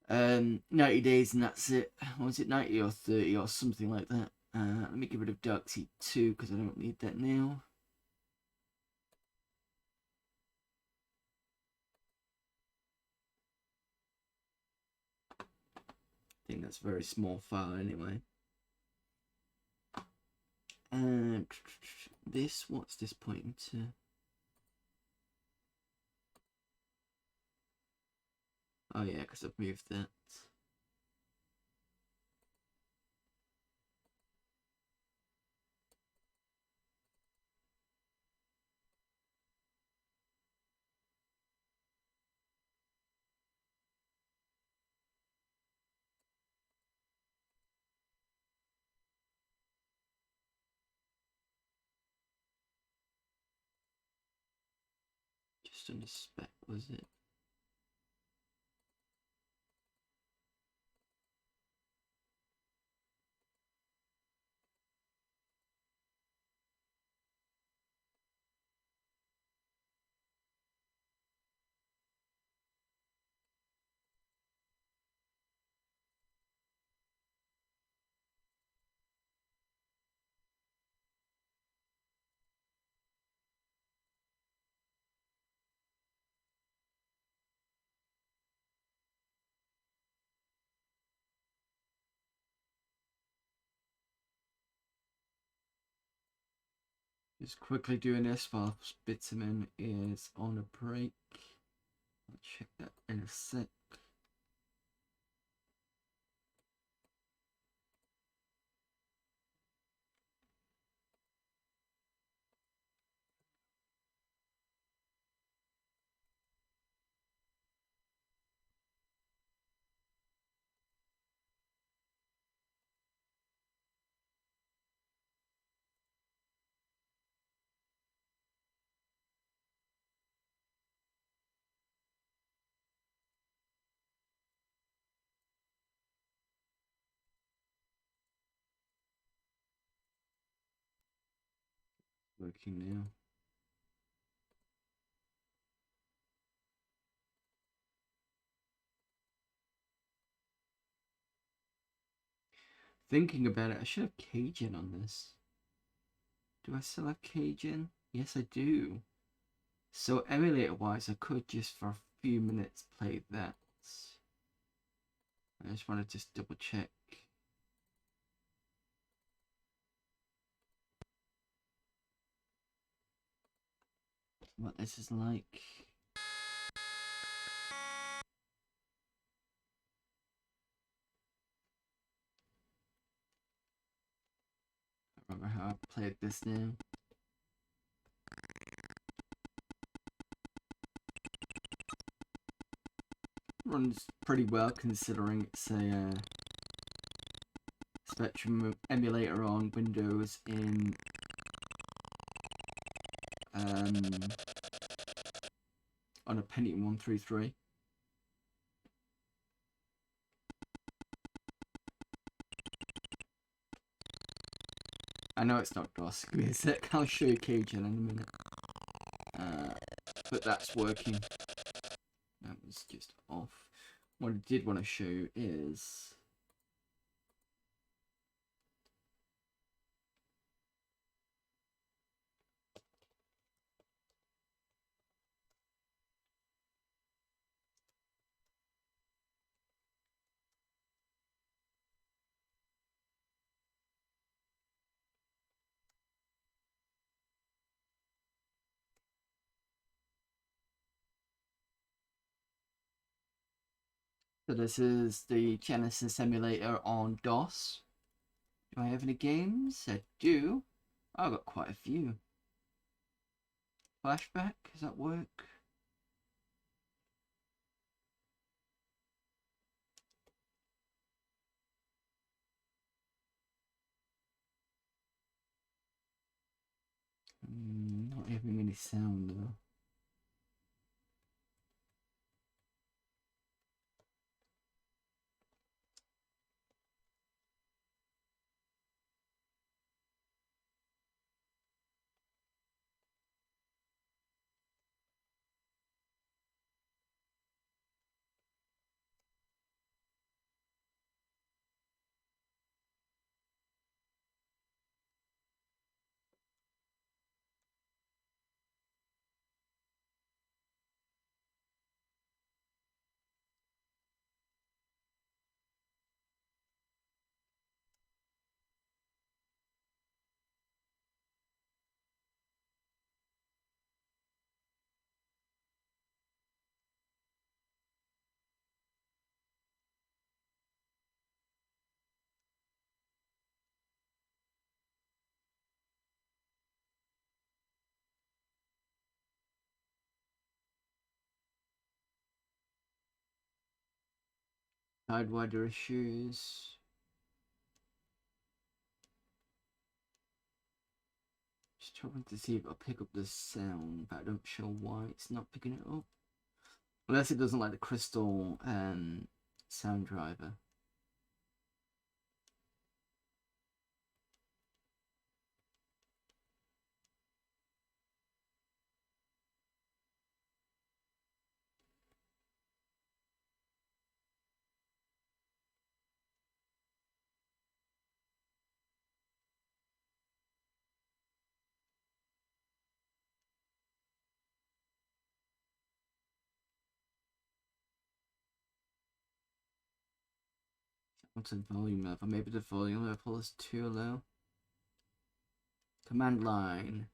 days and that's it. Was it 90 or 30 or something like that? Let me get rid of Dark Sea 2 because I don't need that now. I think that's a very small file anyway. And this, what's this pointing to? Oh yeah, because I've moved that. Just under spec, was it? Just quickly doing this while Bitumen is on a break. I'll check that in a sec. Working now. Thinking about it, I should have Cajun on this. Do I still have Cajun? Yes, I do. So emulator wise, I could just for a few minutes play that. I just want to just double check. What this is like. I remember how I played this now. Runs pretty well considering it's a Spectrum emulator on Windows in on a Pentium 133. I know it's not DOS. Give me a sec. I'll show you Cajun in a minute. But that's working. That was just off. What I did want to show you is So this is the Genesis emulator on DOS. Do I have any games? I do. I've got quite a few. Flashback, does that work? Not having any sound though. Sidewinder issues. Just trying to see if I'll pick up the sound, but I don't show why it's not picking it up. Unless it doesn't like the crystal sound driver. What's the volume level? Maybe the volume level is too low. Command line.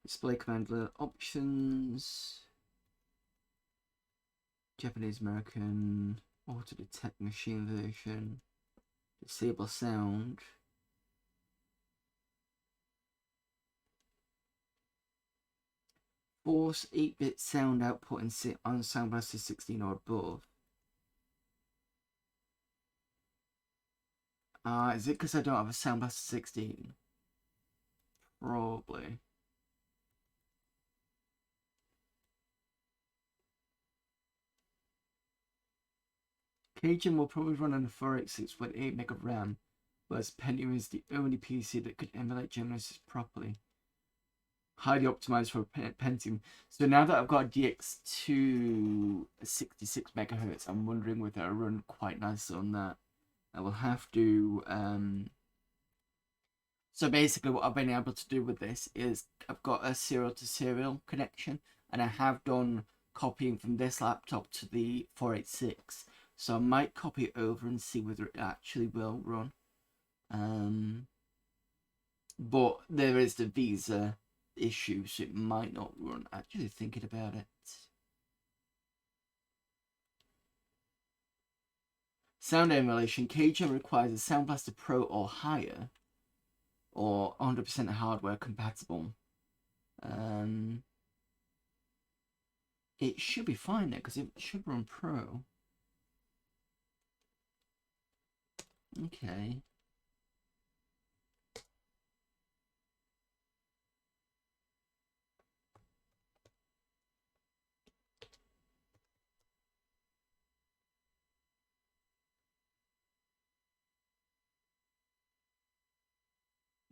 Display command line options. Japanese American. Auto detect machine version. Disable sound. Force 8-bit sound output on Sound Blaster 16 or above. Is it because I don't have a Sound Blaster 16? Probably. Cajun will probably run on a 486 with 8 meg of RAM, whereas Pentium is the only PC that could emulate Genesis properly. Highly optimized for Pentium. So now that I've got a DX2 66 megahertz, I'm wondering whether I run quite nice on that. I will have to. So basically, what I've been able to do with this is I've got a serial to serial connection, and I have done copying from this laptop to the 486. So I might copy it over and see whether it actually will run. But there is the visa issue, so it might not run. Actually thinking about it. Sound emulation. Cajun requires a Sound Blaster Pro or higher, or 100% hardware compatible. It should be fine there because it should run Pro. Okay.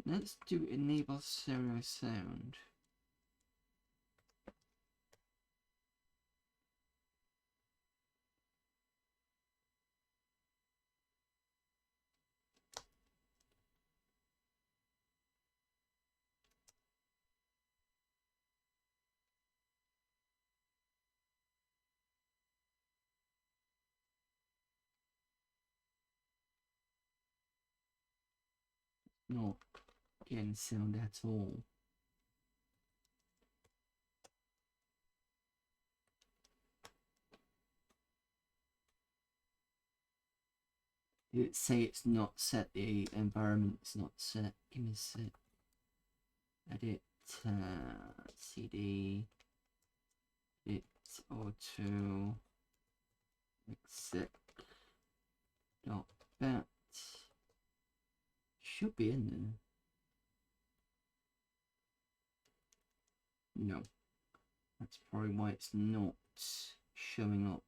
Let's do enable stereo sound. Not getting sound at all. Did it say it's not set? The environment's not set. Give me a sec. Edit CD. It's auto exec dot bat. Should be in there. No. That's probably why it's not showing up.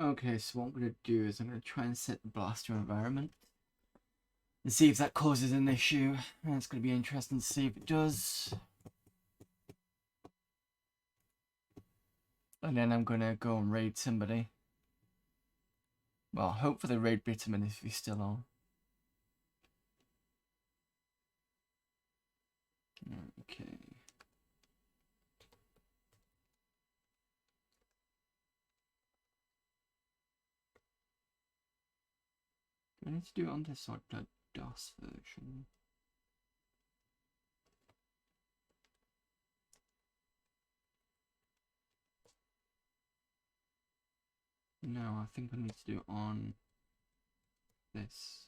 Okay, so what I'm going to do is I'm going to try and set the blaster environment and see if that causes an issue. And it's going to be interesting to see if it does. And then I'm going to go and raid somebody. Well, hopefully raid Bitumen if he's still on. Okay. Do I need to do it on this or the DOS version? No, I think I need to do it on this.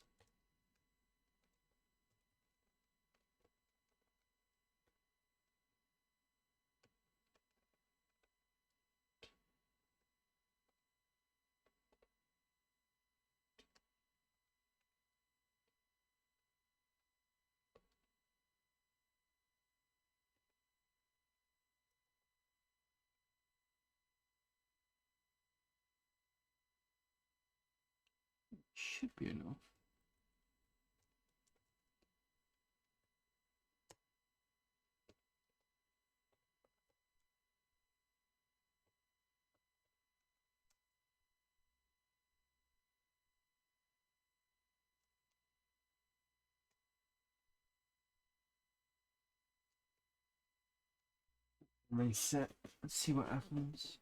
Should be enough. Reset. Let's see what happens.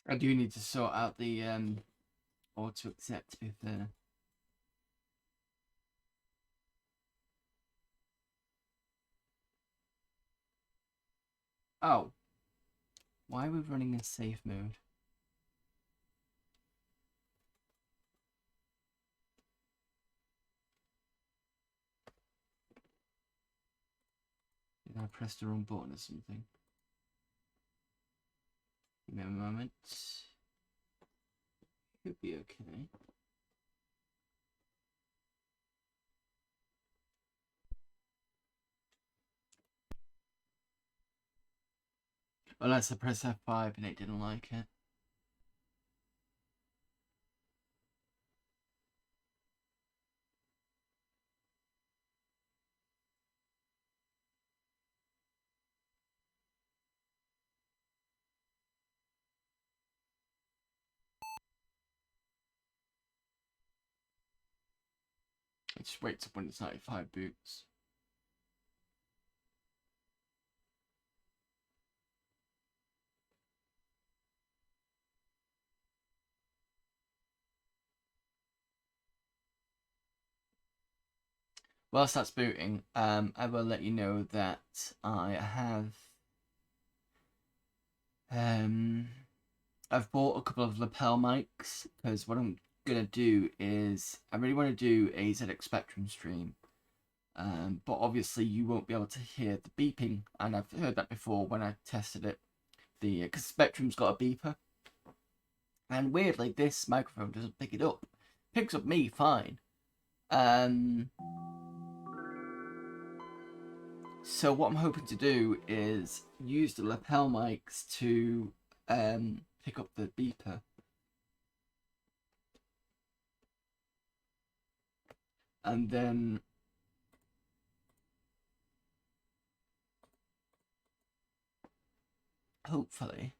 I do need to sort out the auto accept to be fair. Oh. Why are we running in safe mode? Did I press the wrong button or something? Give me a moment. Should be okay. Unless I press F5 and it didn't like it. I just wait till when it's 95 boots. whilst that's booting, I will let you know that I have I've bought a couple of lapel mics, because what I'm gonna do is I really want to do a ZX Spectrum stream, but obviously you won't be able to hear the beeping, and I've heard that before when I tested it. Because Spectrum's got a beeper, and weirdly this microphone doesn't pick it up. It picks up me fine. So what I'm hoping to do is use the lapel mics to pick up the beeper. And then hopefully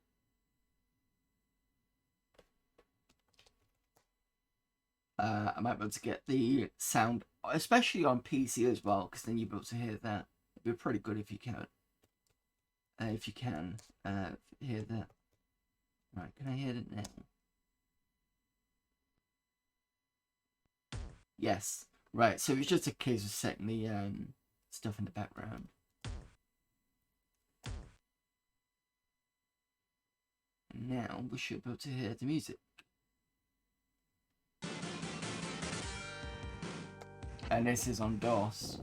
I might be able to get the sound, especially on PC as well, because then you'll be able to hear that. It'd be pretty good if you can. Hear that. Right, can I hear it now? Yes. Right, so it's just a case of setting the stuff in the background. Now we should be able to hear the music. And this is on DOS.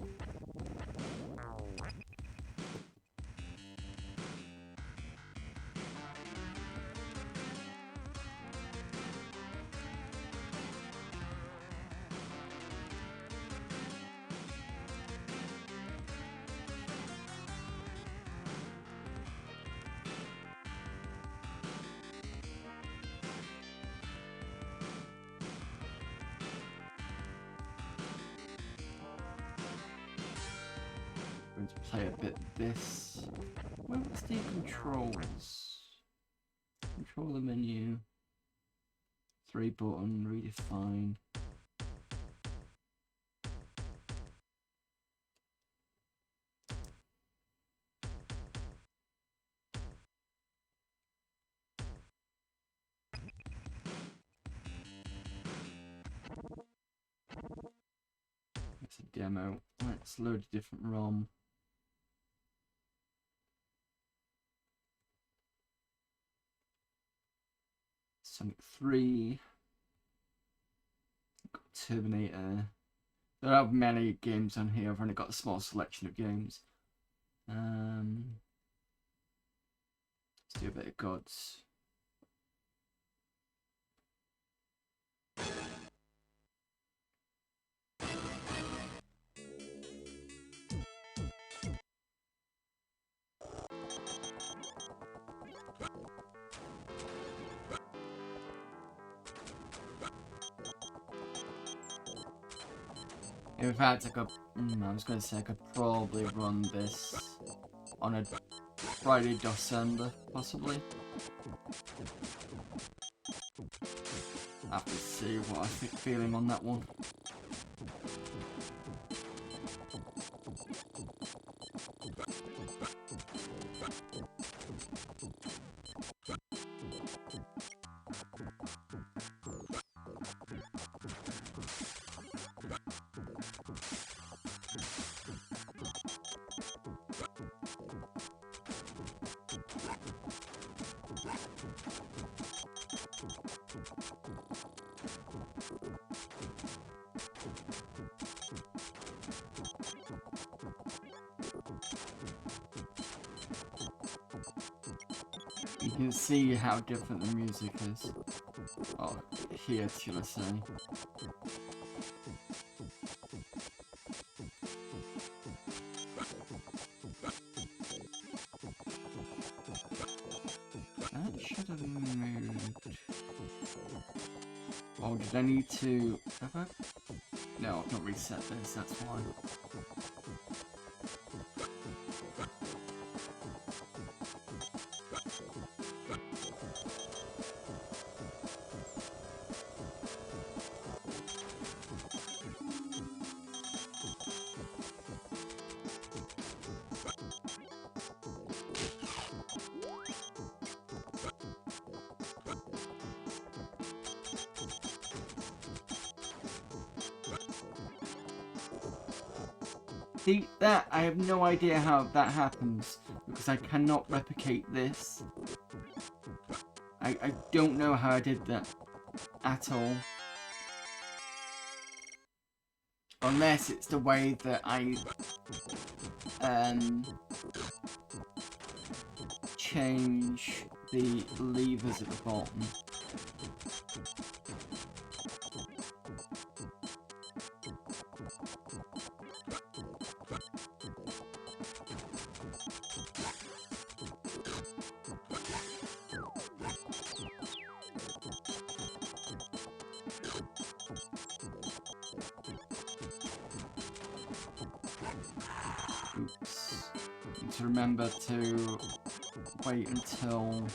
I'm going to play a bit of this. Where's the controls? Controller menu. 3 button, redefine. It's a demo. Let's load a different ROM. Sonic 3. Got Terminator. There are many games on here. I've only got a small selection of games. Let's do a bit of Gods. In fact, I was going to say I could probably run this on a Friday DOSember, possibly. I have to see what I'm feeling on that one. You can see how different the music is. Oh, here to let's say. That should have moved. Oh, did I need to... Have I? No, I've not reset this, that's why. See, that, I have no idea how that happens, because I cannot replicate this. I don't know how I did that at all. Unless it's the way that I change the levers at the bottom. Oops. Need to remember to wait until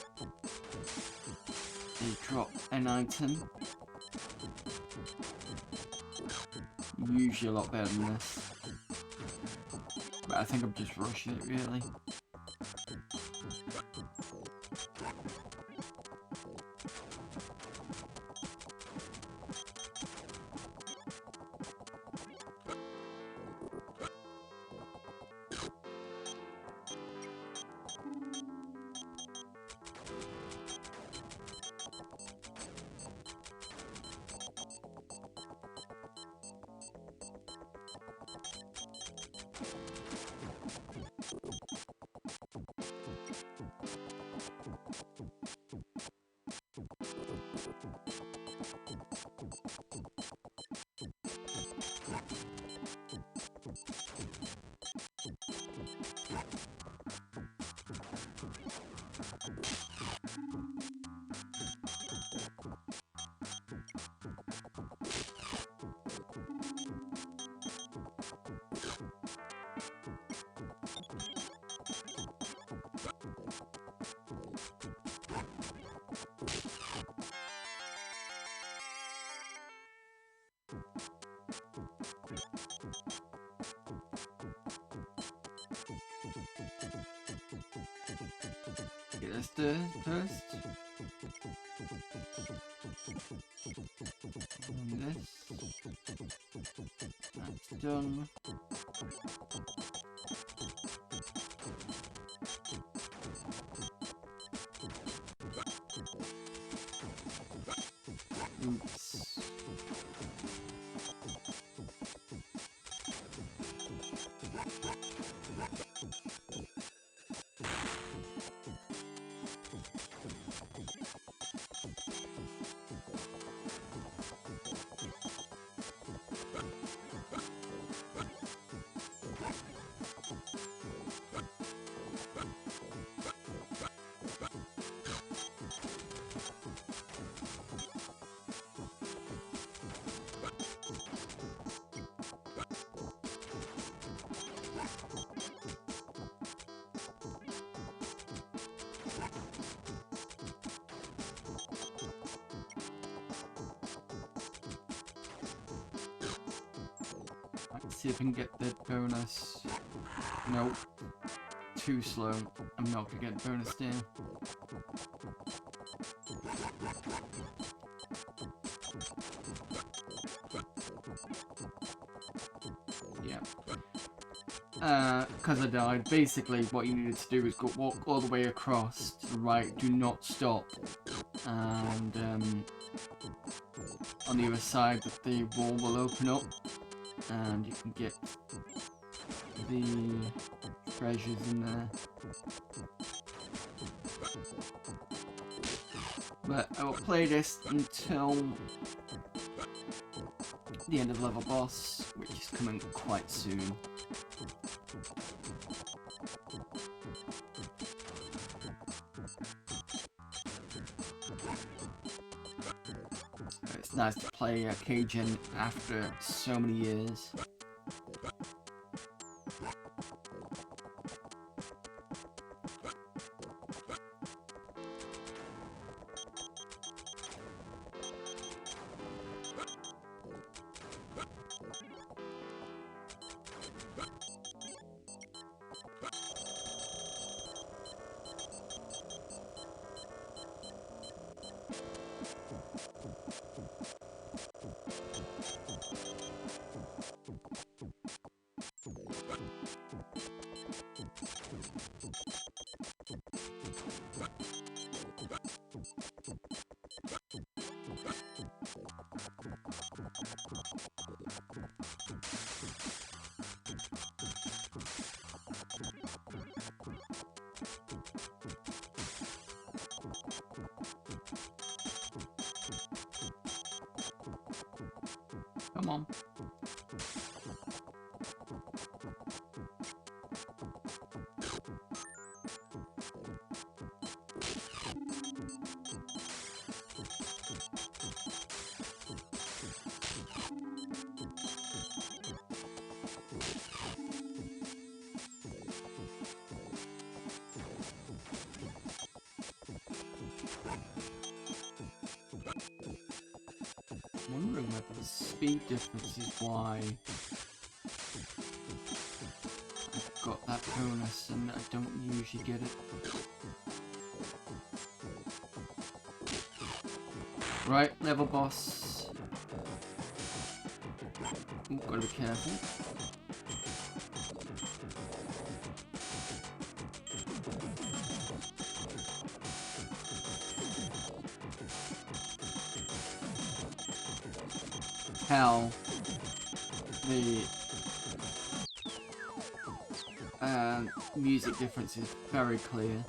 they drop an item. Usually a lot better than this. But I think I'm just rushing it, really. Get this first. And this. That's done. Oops. Let's see if I can get the bonus. Nope. Too slow. I'm not gonna get the bonus down. Yeah. Because I died, basically what you needed to do is walk all the way across to the right, do not stop. And on the other side the wall will open up and you can get the treasures in there. But I will play this until the end of level boss, which is coming quite soon. It's nice to play Cajun after so many years. Come on. Wondering whether the speed difference is why I've got that bonus and I don't usually get it. Right, level boss. Ooh, gotta be careful. Tell the music difference is very clear.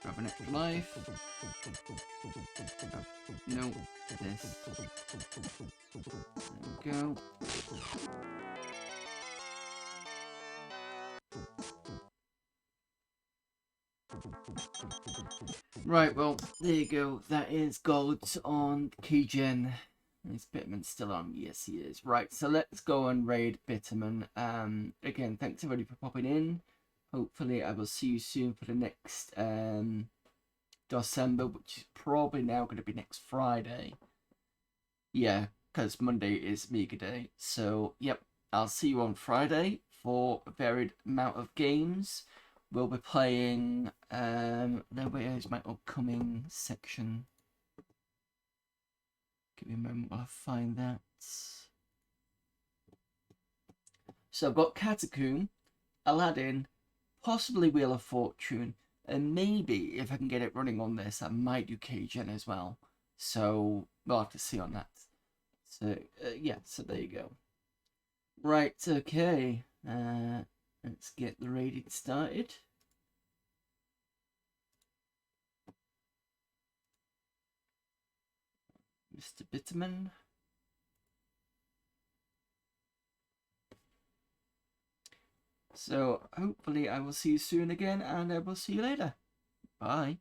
Grab an extra life. Oh, no, this. There we go. Right, well, there you go. That is gold on Keygen. Is Bitterman still on? Yes, he is. Right, so let's go and raid Bitterman. Again, thanks everybody for popping in. Hopefully, I will see you soon for the next DOSember, which is probably now going to be next Friday. Yeah, because Monday is Mega Day. So, yep, I'll see you on Friday for a varied amount of games. We'll be playing, where is my upcoming section? Give me a moment while I find that. So I've got Catacomb, Aladdin, possibly Wheel of Fortune, and maybe if I can get it running on this, I might do Keygen as well. So we'll have to see on that. So, yeah, so there you go. Right, okay. Let's get the raiding started. Mr. Bitterman. So hopefully I will see you soon again, and I will see you later. Bye.